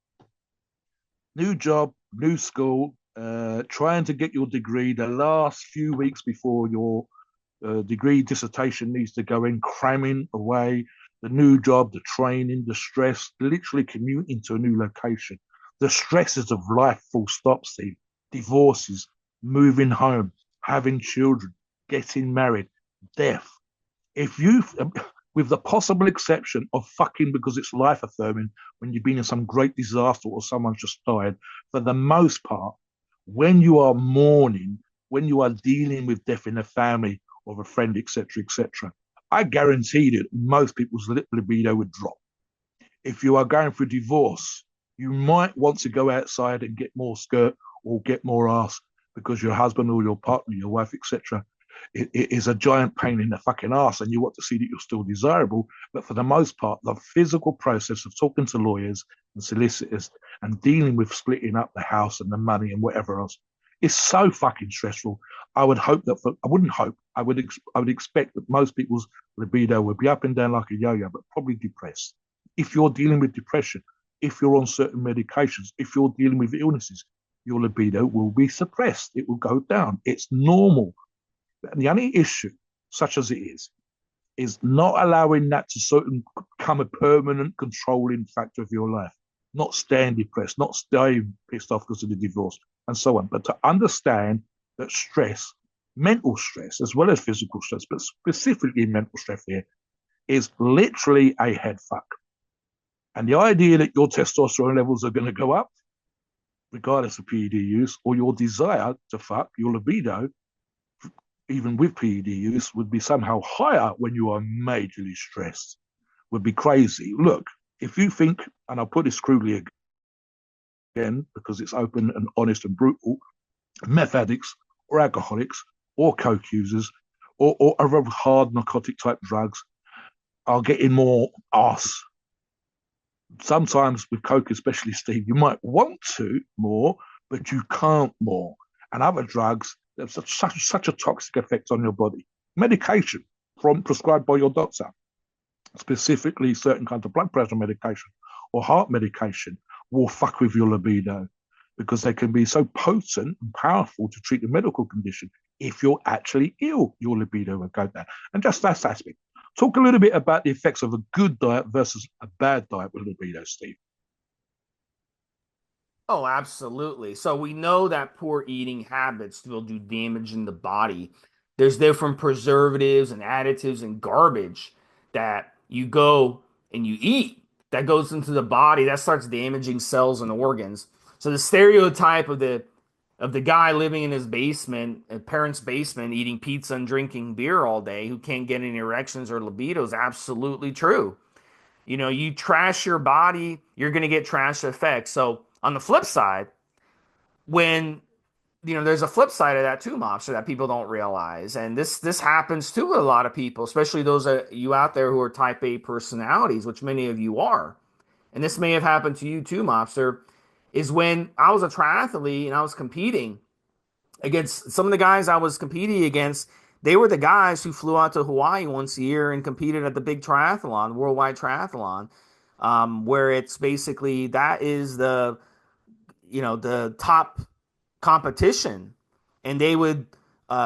New job, new school, trying to get your degree the last few weeks before your degree dissertation needs to go in, cramming away the new job, the training, the stress, literally commuting to a new location. The stresses of life, full stop, Steve. Divorces, moving home, having children, getting married, death. If you, with the possible exception of fucking because it's life affirming when you've been in some great disaster or someone's just died, for the most part, when you are mourning, when you are dealing with death in a family of a friend, etc., I guarantee that most people's libido would drop. If you are going through divorce, you might want to go outside and get more skirt or get more ass because your husband or your partner, your wife, etc., it is a giant pain in the fucking ass, and you want to see that you're still desirable. But for the most part, the physical process of talking to lawyers and solicitors and dealing with splitting up the house and the money and whatever else is so fucking stressful. I would hope that I wouldn't hope. I would expect that most people's libido would be up and down like a yo-yo, but probably depressed. If you're dealing with depression, if you're on certain medications, if you're dealing with illnesses, your libido will be suppressed. It will go down. It's normal. And the only issue, such as it is not allowing that to sort of become a permanent controlling factor of your life. Not staying depressed, not staying pissed off because of the divorce, and so on. But to understand that stress, mental stress, as well as physical stress, but specifically mental stress here, is literally a head fuck. And the idea that your testosterone levels are going to go up, regardless of PED use, or your desire to fuck, your libido, even with PED use, would be somehow higher when you are majorly stressed, would be crazy. Look, if you think, and I'll put this crudely again because it's open and honest and brutal, meth addicts or alcoholics or coke users or other hard narcotic type drugs are getting more arse. Sometimes with coke, especially Steve, you might want to more, but you can't more. And other drugs, there's such a toxic effect on your body. Medication from prescribed by your doctor, specifically certain kinds of blood pressure medication or heart medication, will fuck with your libido because they can be so potent and powerful to treat a medical condition. If you're actually ill, your libido will go down. And just that aspect. Talk a little bit about the effects of a good diet versus a bad diet with libido, Steve. Oh, absolutely. So we know that poor eating habits will do damage in the body. There's different preservatives and additives and garbage that you go and you eat that goes into the body that starts damaging cells and organs. So the stereotype of the guy living in his basement, a parent's basement, eating pizza and drinking beer all day who can't get any erections or libido is absolutely true. You know, you trash your body, you're going to get trash effects. So on the flip side, when there's a flip side of that too, mobster, that people don't realize, and this happens to a lot of people, especially those of you out there who are type A personalities, which many of you are. And this may have happened to you too, mobster. Is when I was a triathlete and I was competing against some of the guys I was competing against. They were the guys who flew out to Hawaii once a year and competed at the big triathlon, worldwide triathlon, where it's basically that is the top competition, and they would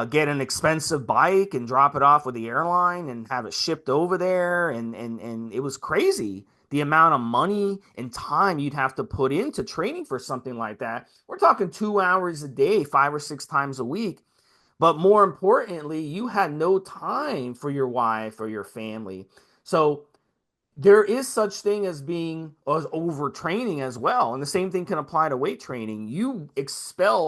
get an expensive bike and drop it off with the airline and have it shipped over there, and it was crazy the amount of money and time you'd have to put into training for something like that. We're talking 2 hours a day, 5 or 6 times a week. But more importantly, you had no time for your wife or your family. So there is such thing as being as overtraining as well, and the same thing can apply to weight training. You expel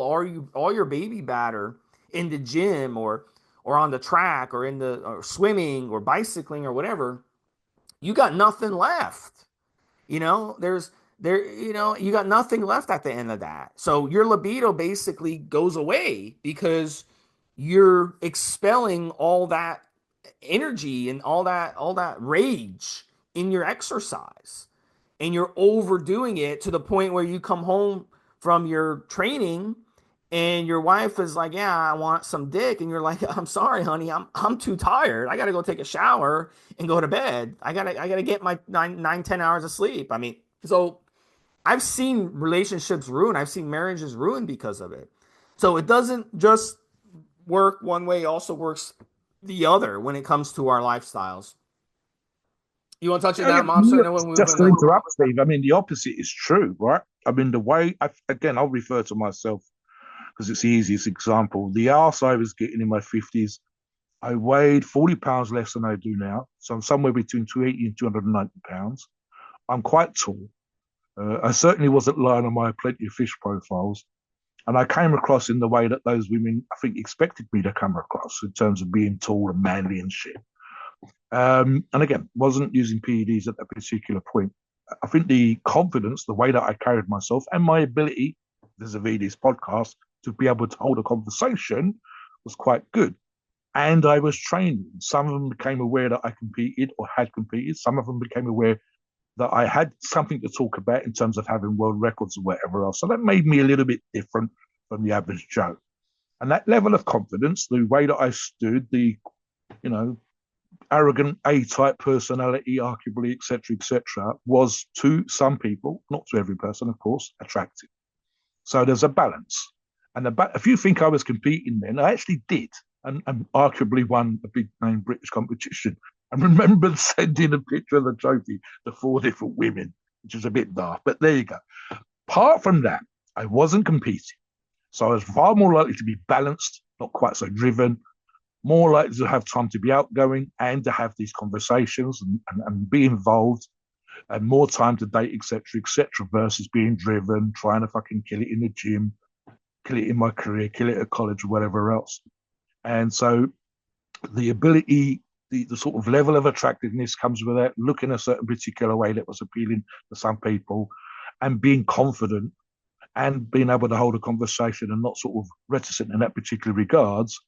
all your baby batter in the gym or on the track or in the or swimming or bicycling or whatever. You got nothing left. You got nothing left at the end of that. So your libido basically goes away because you're expelling all that energy and all that rage in your exercise, and you're overdoing it to the point where you come home from your training and your wife is like, yeah, I want some dick, and you're like, I'm sorry honey, I'm too tired, I gotta go take a shower and go to bed. I gotta get my 9 10 hours of sleep. I mean, so I've seen relationships ruined, I've seen marriages ruined because of it. So it doesn't just work one way, it also works the other when it comes to our lifestyles. You want to touch it Oh, yeah, down, Mobster? I know we're just moving to on. interrupt, Steve. I mean, the opposite is true, right? I mean, again, I'll refer to myself because it's the easiest example. The arse I was getting in my 50s, I weighed 40 pounds less than I do now. So I'm somewhere between 280 and 290 pounds. I'm quite tall. I certainly wasn't lying on my plenty of fish profiles. And I came across in the way that those women, I think, expected me to come across in terms of being tall and manly and shit. And again, wasn't using PEDs at that particular point. I think the confidence, the way that I carried myself, and my ability vis-a-vis this podcast to be able to hold a conversation was quite good. And I was trained. Some of them became aware that I competed or had competed. Some of them became aware that I had something to talk about in terms of having world records or whatever else. So that made me a little bit different from the average Joe. And that level of confidence, the way that I stood, the, you know, arrogant A-type personality, arguably, etc., was to some people, not to every person, of course, attractive. So there's a balance. And if you think I was competing then, I actually did, and arguably won a big name British competition. I remember sending a picture of the trophy to 4 different women, which is a bit daft, but there you go. Apart from that, I wasn't competing. So I was far more likely to be balanced, not quite so driven, more likely to have time to be outgoing and to have these conversations and be involved, and more time to date, etc., versus being driven, trying to fucking kill it in the gym, kill it in my career, kill it at college, or whatever else. And so the ability, the sort of level of attractiveness comes with that, looking a certain particular way that was appealing to some people, and being confident and being able to hold a conversation and not sort of reticent in that particular regards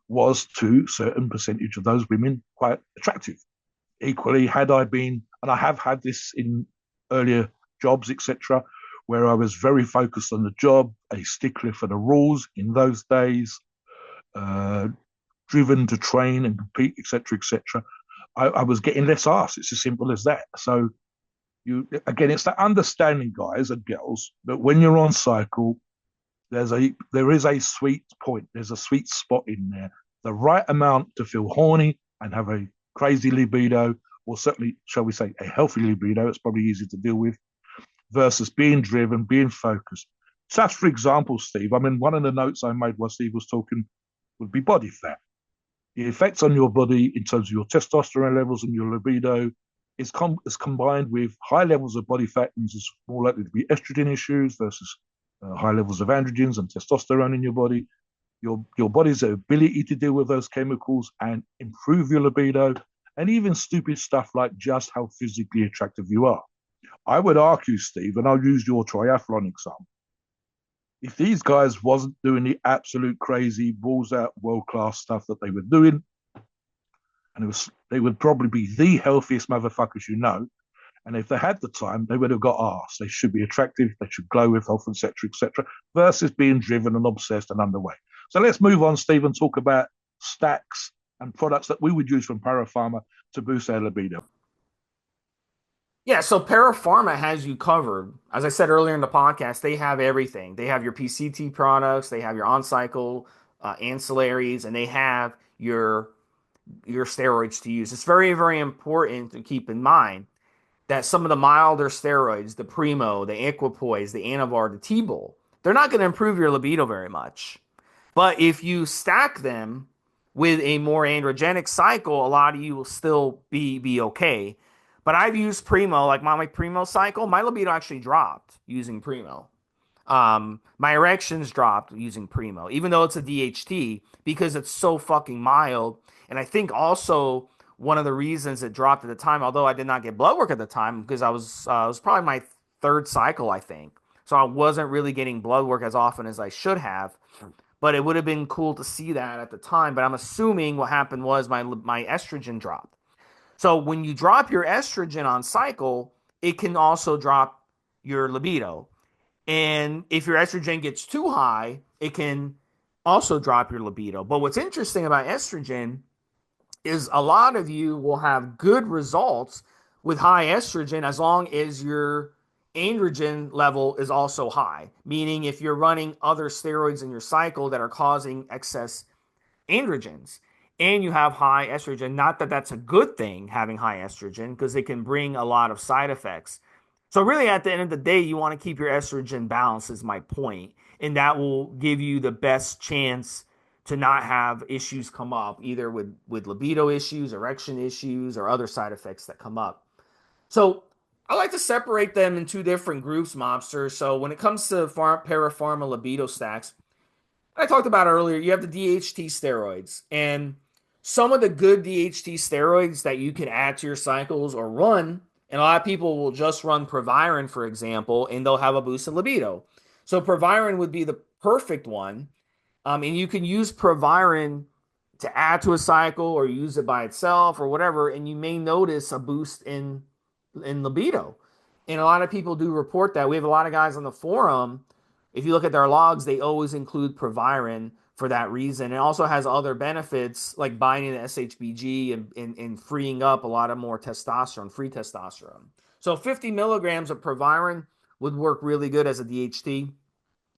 was to a certain percentage of those women quite attractive. Equally, had I been, and I have had this in earlier jobs, etc., where I was very focused on the job, a stickler for the rules in those days, uh, driven to train and compete, etc., I was getting less arse. It's as simple as that. So you again, it's that understanding, guys and girls, that when you're on cycle, there is a sweet point. There's a sweet spot in there. The right amount to feel horny and have a crazy libido, or certainly, shall we say, a healthy libido. It's probably easier to deal with versus being driven, being focused. Such, for example, Steve. I mean, one of the notes I made while Steve was talking would be body fat. The effects on your body in terms of your testosterone levels and your libido is combined with high levels of body fat, means it's more likely to be estrogen issues versus high levels of androgens and testosterone in your body. Your body's ability to deal with those chemicals and improve your libido and even stupid stuff like just how physically attractive you are. I would argue, Steve, and I'll use your triathlon example. If these guys wasn't doing the absolute crazy balls out world class stuff that they were doing, and they would probably be the healthiest motherfuckers you know. And if they had the time, they would have got arse. They should be attractive. They should glow with health, etc., etc., versus being driven and obsessed and underweight. So let's move on, Steve, and talk about stacks and products that we would use from Para Pharma to boost our libido. Yeah, so Para Pharma has you covered. As I said earlier in the podcast, they have everything. They have your PCT products, they have your on-cycle ancillaries, and they have your steroids to use. It's very, very important to keep in mind that some of the milder steroids, the Primo, the Equipoise, the Anavar, the T-Bol, they're not going to improve your libido very much. But if you stack them with a more androgenic cycle, a lot of you will still be okay. But I've used Primo, like my Primo cycle, my libido actually dropped using Primo. My erections dropped using Primo, even though it's a DHT, because it's so fucking mild. And I think also one of the reasons it dropped at the time, although I did not get blood work at the time, because it was probably my third cycle, I think. So I wasn't really getting blood work as often as I should have. But it would have been cool to see that at the time. But I'm assuming what happened was my estrogen dropped. So when you drop your estrogen on cycle, it can also drop your libido. And if your estrogen gets too high, it can also drop your libido. But what's interesting about estrogen is a lot of you will have good results with high estrogen as long as your androgen level is also high. Meaning, if you're running other steroids in your cycle that are causing excess androgens and you have high estrogen, not that that's a good thing having high estrogen because it can bring a lot of side effects. So really at the end of the day, you want to keep your estrogen balanced is my point, and that will give you the best chance to not have issues come up either with libido issues, erection issues, or other side effects that come up. So I like to separate them in two different groups, mobsters. So when it comes to parapharma libido stacks, I talked about earlier, you have the DHT steroids. And some of the good DHT steroids that you can add to your cycles or run, and a lot of people will just run Proviron, for example, and they'll have a boost in libido. So Proviron would be the perfect one. And you can use Proviron to add to a cycle or use it by itself or whatever, and you may notice a boost in libido. And a lot of people do report that. We have a lot of guys on the forum. If you look at their logs, they always include Proviron for that reason. It also has other benefits like binding the SHBG and freeing up a lot of more testosterone, free testosterone. So 50 milligrams of Proviron would work really good as a DHT.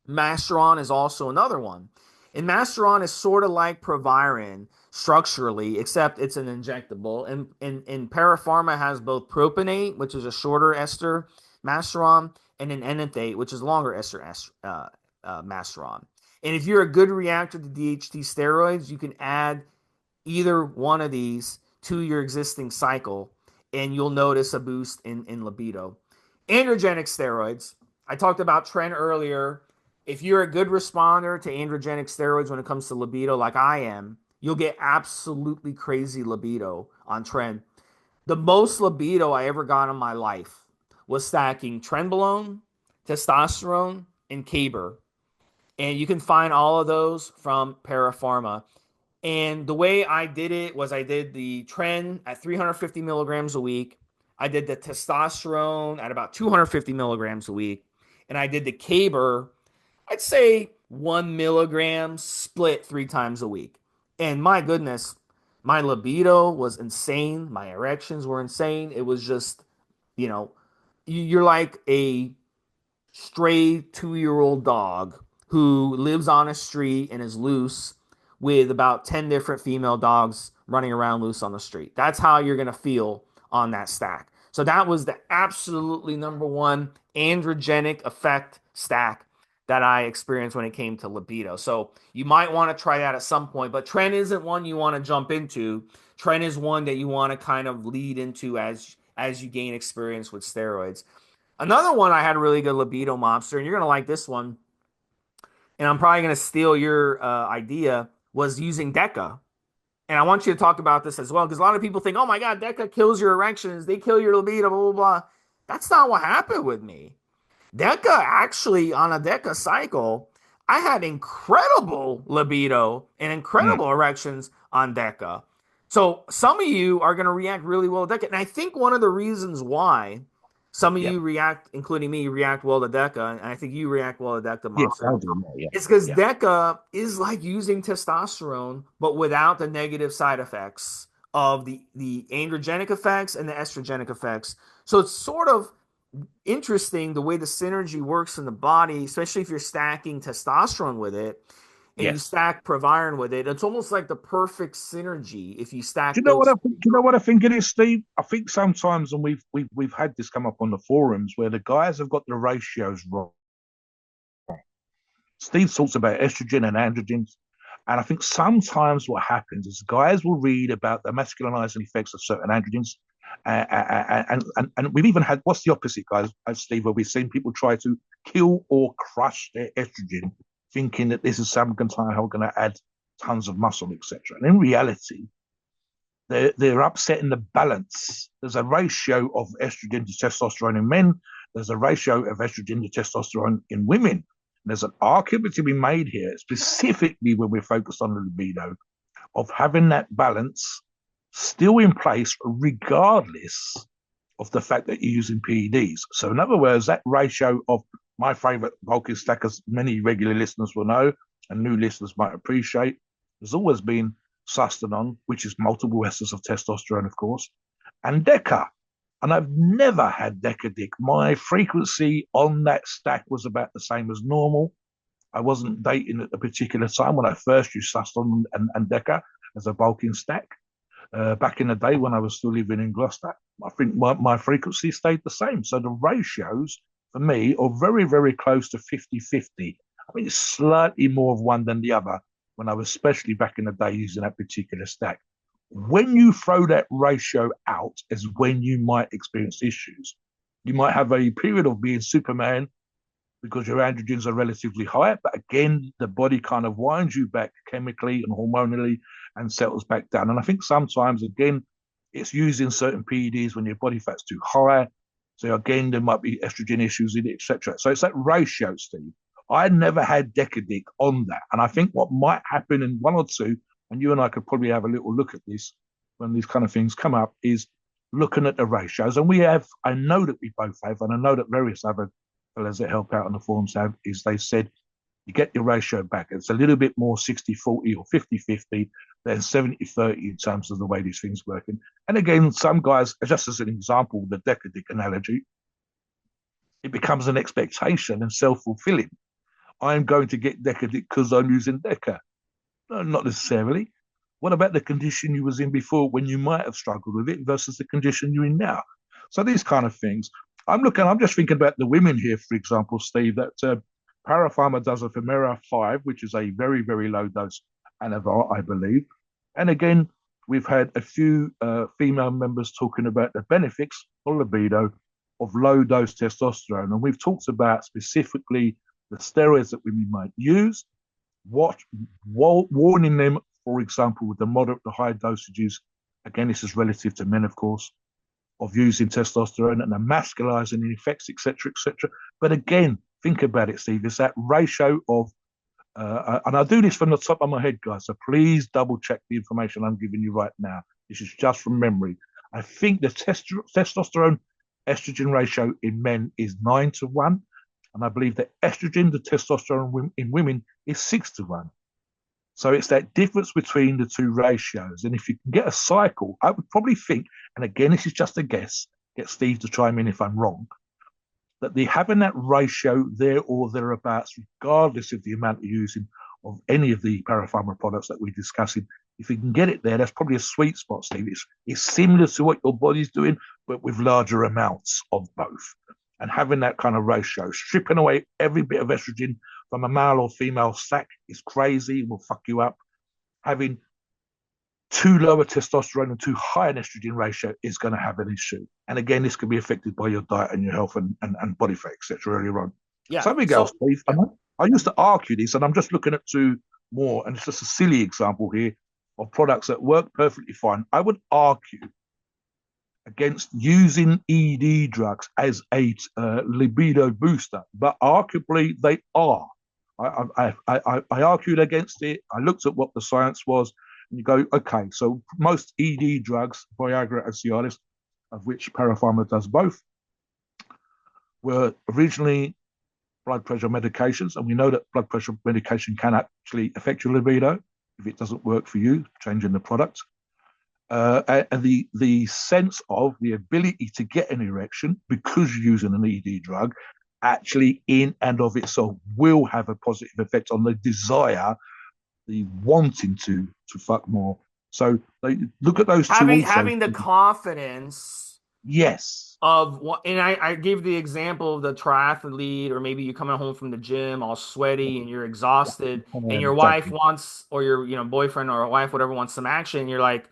Masteron is also another one. And Masteron is sort of like Proviron structurally, except it's an injectable. And Parapharma has both propionate, which is a shorter ester Masteron, and an enanthate, which is longer ester Masteron. And if you're a good reactor to DHT steroids, you can add either one of these to your existing cycle, and you'll notice a boost in libido. Androgenic steroids. I talked about Tren earlier. If you're a good responder to androgenic steroids when it comes to libido, like I am, you'll get absolutely crazy libido on Tren. The most libido I ever got in my life was stacking Trenbolone, testosterone, and Caber. And you can find all of those from Parapharma. And the way I did it was I did the Tren at 350 milligrams a week. I did the testosterone at about 250 milligrams a week. And I did the Caber, I'd say 1 milligram split 3 times a week. And my goodness, my libido was insane. My erections were insane. It was just, you know, you're like a stray 2-year-old dog who lives on a street and is loose with about 10 different female dogs running around loose on the street. That's how you're going to feel on that stack. So that was the absolutely number one androgenic effect stack that I experienced when it came to libido. So you might want to try that at some point, but Tren isn't one you want to jump into. Tren is one that you want to kind of lead into as you gain experience with steroids. Another one I had a really good libido mobster, and you're gonna like this one, and I'm probably gonna steal your idea, was using Deca. And I want you to talk about this as well, because a lot of people think, oh my God, DECA kills your erections, they kill your libido, blah, blah, blah. That's not what happened with me. DECA actually, on a DECA cycle, I had incredible libido and Mm, incredible erections on DECA. So some of you are going to react really well to DECA. And I think one of the reasons why some of yeah, you react, including me, react well to DECA, and I think you react well to DECA, yes, I Mobster, do. Yeah, it's because yeah, DECA is like using testosterone, but without the negative side effects of the androgenic effects and the estrogenic effects. So it's sort of interesting the way the synergy works in the body, especially if you're stacking testosterone with it and you yes. stack proviron with it. It's almost like the perfect synergy if you Do stack you know what those. I think? Do you know what I think it is, Steve? I think sometimes, and we've had this come up on the forums where the guys have got the ratios wrong. Steve talks about estrogen and androgens, and I think sometimes what happens is guys will read about the masculinizing effects of certain androgens, and we've even had what's the opposite, guys, Steve, where we've seen people try to kill or crush their estrogen, thinking that this is some kind of going to add tons of muscle, etc. And in reality, they're upsetting the balance. There's a ratio of estrogen to testosterone in men. There's a ratio of estrogen to testosterone in women. There's an argument to be made here, specifically when we're focused on the libido, of having that balance still in place, regardless of the fact that you're using PEDs. So, in other words, that ratio of my favorite bulking stack, as many regular listeners will know and new listeners might appreciate, has always been sustanon, which is multiple esters of testosterone, of course, and DECA. And I've never had DECA dick. My frequency on that stack was about the same as normal. I wasn't dating at a particular time when I first used Sustanon and DECA as a bulking stack. Back in the day when I was still living in Gloucester, I think my frequency stayed the same. So the ratios for me are very, very close to 50-50. I mean, it's slightly more of one than the other when I was especially back in the day using that particular stack. When you throw that ratio out is when you might experience issues. You might have a period of being Superman because your androgens are relatively high. But again, the body kind of winds you back chemically and hormonally and settles back down. And I think sometimes, again, it's using certain PEDs when your body fat's too high. So again, there might be estrogen issues in it, etc. So it's that ratio, Steve. I never had Decadic on that. And I think what might happen in one or two, and you and I could probably have a little look at this when these kind of things come up, is looking at the ratios. And we have, I know that we both have, and I know that various other fellas that help out on the forums have, is they said you get your ratio back. It's a little bit more 60-40 or 50-50 than 70-30 in terms of the way these things work. And again, some guys, just as an example, the Decadic analogy, it becomes an expectation and self-fulfilling. I'm going to get Decadic because I'm using Deca. No, not necessarily. What about the condition you was in before when you might have struggled with it versus the condition you're in now? So these kind of things. I'm just thinking about the women here, for example, Steve, that Para Pharma does a Femera 5, which is a very, very low dose Anavar, I believe. And again, we've had a few female members talking about the benefits or libido of low dose testosterone. And we've talked about specifically the steroids that women might use, what warning them, for example, with the moderate to high dosages. Again, this is relative to men, of course, of using testosterone and the masculizing effects, etc., etc. But again, think about it, Steve. It's that ratio of, and I do this from the top of my head, guys. So please double check the information I'm giving you right now. This is just from memory. I think the testosterone estrogen ratio in men is 9-1. And I believe that estrogen to testosterone in women is 6-1. So it's that difference between the two ratios. And if you can get a cycle, I would probably think, and again, this is just a guess, get Steve to chime in if I'm wrong, that they having that ratio there or thereabouts, regardless of the amount you're using of any of the Para Pharma products that we're discussing, if you can get it there, that's probably a sweet spot, Steve. It's similar to what your body's doing, but with larger amounts of both. And having that kind of ratio, stripping away every bit of estrogen from a male or female sac is crazy, will fuck you up. Having too low a testosterone and too high an estrogen ratio is going to have an issue. And again, this can be affected by your diet and your health and body fat, etc. earlier on. Yeah. Something else, So, Steve, yeah. I used to argue this, and I'm just looking at two more, and it's just a silly example here. of products that work perfectly fine. I would argue against using ED drugs as a libido booster, but arguably they are. I argued against it. I looked at what the science was, and you go, okay, so most ED drugs, Viagra and Cialis, of which Para Pharma does both, were originally blood pressure medications, and we know that blood pressure medication can actually affect your libido if it doesn't work for you, changing the product. And the sense of the ability to get an erection because you're using an ED drug actually in and of itself will have a positive effect on the desire, the wanting to fuck more. So they look at those two also. Having the confidence Yes. of what, and I gave the example of the triathlete, or maybe you're coming home from the gym all sweaty and you're exhausted, and your wife Exactly. wants, or your boyfriend or wife, whatever, wants some action. You're like,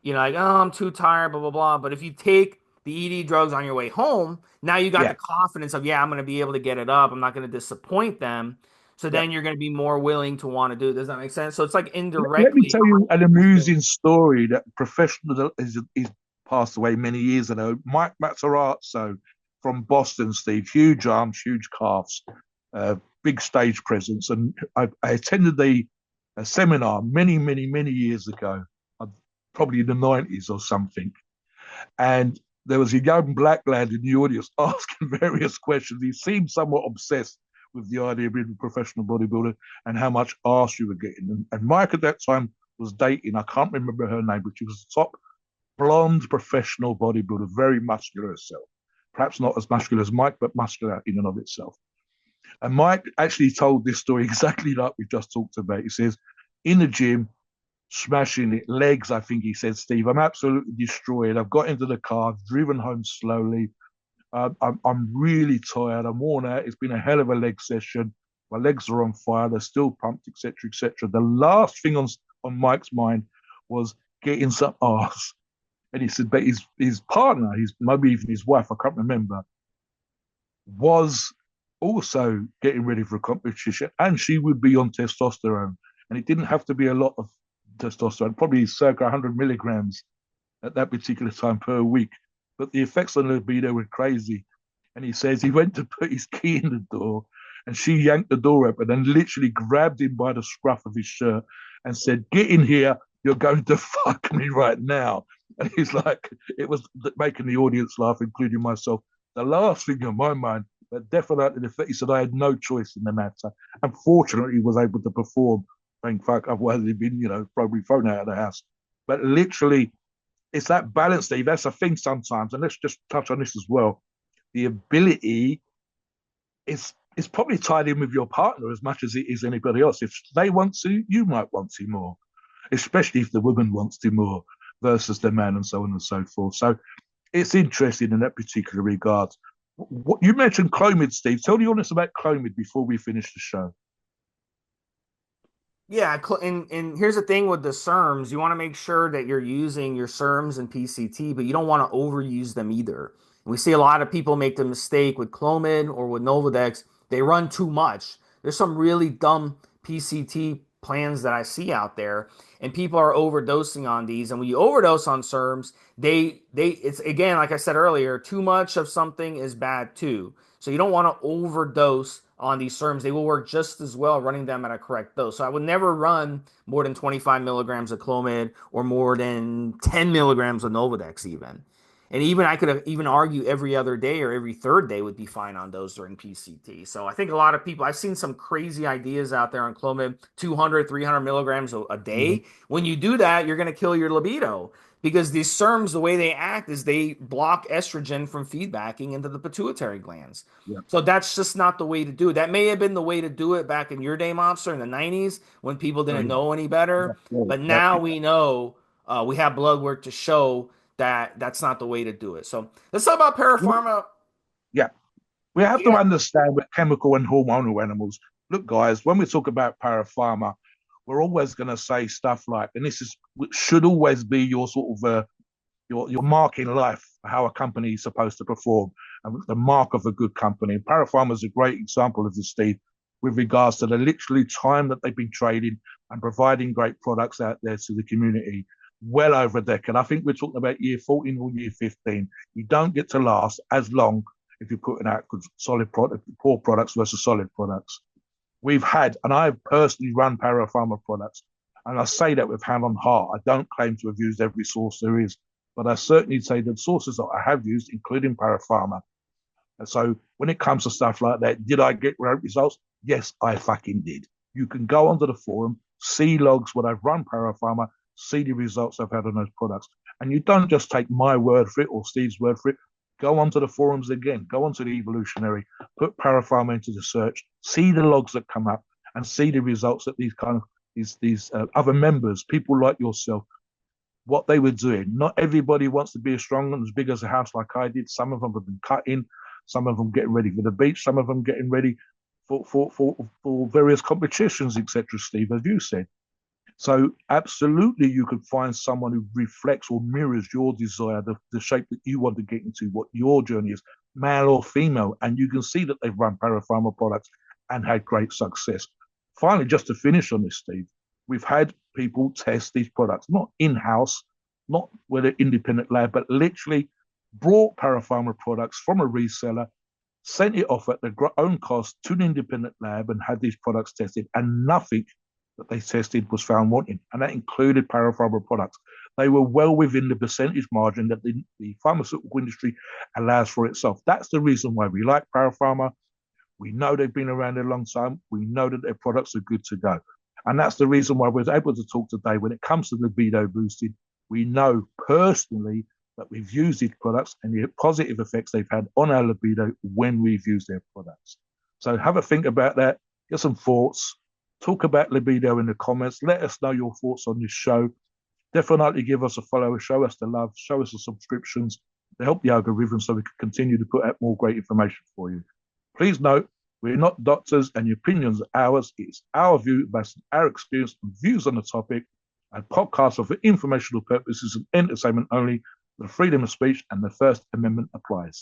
oh, I'm too tired, blah blah blah. But if you take the ED drugs on your way home, now you got Yeah. the confidence of, yeah, I'm going to be able to get it up. I'm not going to disappoint them. So Yeah. then you're going to be more willing to want to do it. Does that make sense? So it's like Let me indirectly. tell you an amusing story that a professional that is passed away many years ago. Mike Matarazzo from Boston, Steve, huge arms, huge calves, big stage presence. And I attended a seminar many years ago, probably in the 90s or something. And there was a young black lad in the audience asking various questions. He seemed somewhat obsessed with the idea of being a professional bodybuilder and how much arse you were getting. And Mike at that time was dating, I can't remember her name, but she was a top blonde professional bodybuilder, very muscular herself. Perhaps not as muscular as Mike, but muscular in and of itself. And Mike actually told this story exactly like we just talked about. He says, in the gym, smashing it, legs, I think he said, Steve, I'm absolutely destroyed. I've got into the car, driven home slowly. I'm really tired. I'm worn out. It's been a hell of a leg session. My legs are on fire. They're still pumped, etc., etc. The last thing on Mike's mind was getting some arse. And he said, but his partner, maybe even his wife, I can't remember, was also getting ready for a competition, and she would be on testosterone. And it didn't have to be a lot of testosterone, probably circa 100 milligrams at that particular time per week. But the effects on libido were crazy. And he says he went to put his key in the door, and she yanked the door open and literally grabbed him by the scruff of his shirt and said, "Get in here. You're going to fuck me right now." And he's like, it was making the audience laugh, including myself. The last thing in my mind, but definitely the fact he said I had no choice in the matter. Unfortunately, he was able to perform. Thank fuck, otherwise he'd been, probably thrown out of the house. But literally, it's that balance, Steve. That's a thing sometimes. And let's just touch on this as well. The ability is probably tied in with your partner as much as it is anybody else. If they want to, you might want to more, especially if the woman wants to more versus the man, and so on and so forth. So it's interesting in that particular regard. What you mentioned Clomid, Steve. Tell the audience about Clomid before we finish the show. Yeah, and here's the thing with the SERMs, you want to make sure that you're using your SERMs and PCT, but you don't want to overuse them either. We see a lot of people make the mistake with Clomid or with Novodex. They run too much. There's some really dumb PCT plans that I see out there, and people are overdosing on these. And when you overdose on SERMs, it's again, like I said earlier, too much of something is bad too. So you don't want to overdose on these serums. They will work just as well running them at a correct dose. So I would never run more than 25 milligrams of Clomid or more than 10 milligrams of Novodex even. And even I could even argue every other day or every third day would be fine on those during PCT. So I think a lot of people, I've seen some crazy ideas out there on Clomid, 200, 300 milligrams a Mm-hmm. day. When you do that, you're going to kill your libido because these SERMs, the way they act is they block estrogen from feedbacking into the pituitary glands. Yeah. So that's just not the way to do it. That may have been the way to do it back in your day, Mobster, in the 90s when people Oh, didn't yeah. know any Yeah. better. Yeah. But now Exactly. we know, we have blood work to show that that's not the way to do it. So let's talk about parapharma. Yeah. We have to Yeah, understand with chemical and hormonal animals. Look, guys, when we talk about Para Pharma, we're always going to say stuff like, and this is should always be your sort of your mark in life, how a company is supposed to perform, and the mark of a good company. And Para Pharma is a great example of this, Steve. with regards to the literally time that they've been trading and providing great products out there to the community well over a decade. I think we're talking about year 14 or year 15. You don't get to last as long if you're putting out good, solid product, poor products versus solid products. We've had, and I've personally run Para Pharma products, and I say that with hand on heart. I don't claim to have used every source there is, but I certainly say that sources that I have used, including Para Pharma. And so when it comes to stuff like that, did I get great results? Yes, I fucking did. You can go onto the forum, see logs when I've run Para Pharma, see the results I've had on those products. And you don't just take my word for it or Steve's word for it. Go onto the forums again, go onto the Evolutionary, put Para Pharma into the search, see the logs that come up, and see the results that these other members, people like yourself, what they were doing. Not everybody wants to be as strong and as big as a house like I did. Some of them have been cutting, some of them getting ready for the beach, some of them getting ready for various competitions, etc. Steve, as you said. So absolutely, you could find someone who reflects or mirrors your desire, the shape that you want to get into, what your journey is, male or female, and you can see that they've run Para Pharma products and had great success. Finally, just to finish on this, Steve, we've had people test these products, not in-house, not with an independent lab, but literally brought Para Pharma products from a reseller, sent it off at their own cost to an independent lab and had these products tested, and nothing that they tested was found wanting, and that included Para Pharma products. They were well within the percentage margin that the pharmaceutical industry allows for itself. That's the reason why we like Para Pharma. We know they've been around a long time. We know that their products are good to go. And that's the reason why we're able to talk today. When it comes to libido boosting, we know personally that we've used these products and the positive effects they've had on our libido when we've used their products. So have a think about that, get some thoughts, talk about libido in the comments, let us know your thoughts on this show. Definitely give us a follow, show us the love, show us the subscriptions to help the algorithm so we can continue to put out more great information for you. Please note, we're not doctors and your opinions are ours. It's our view based on our experience and views on the topic, and podcasts are for informational purposes and entertainment only. The freedom of speech and the First Amendment applies.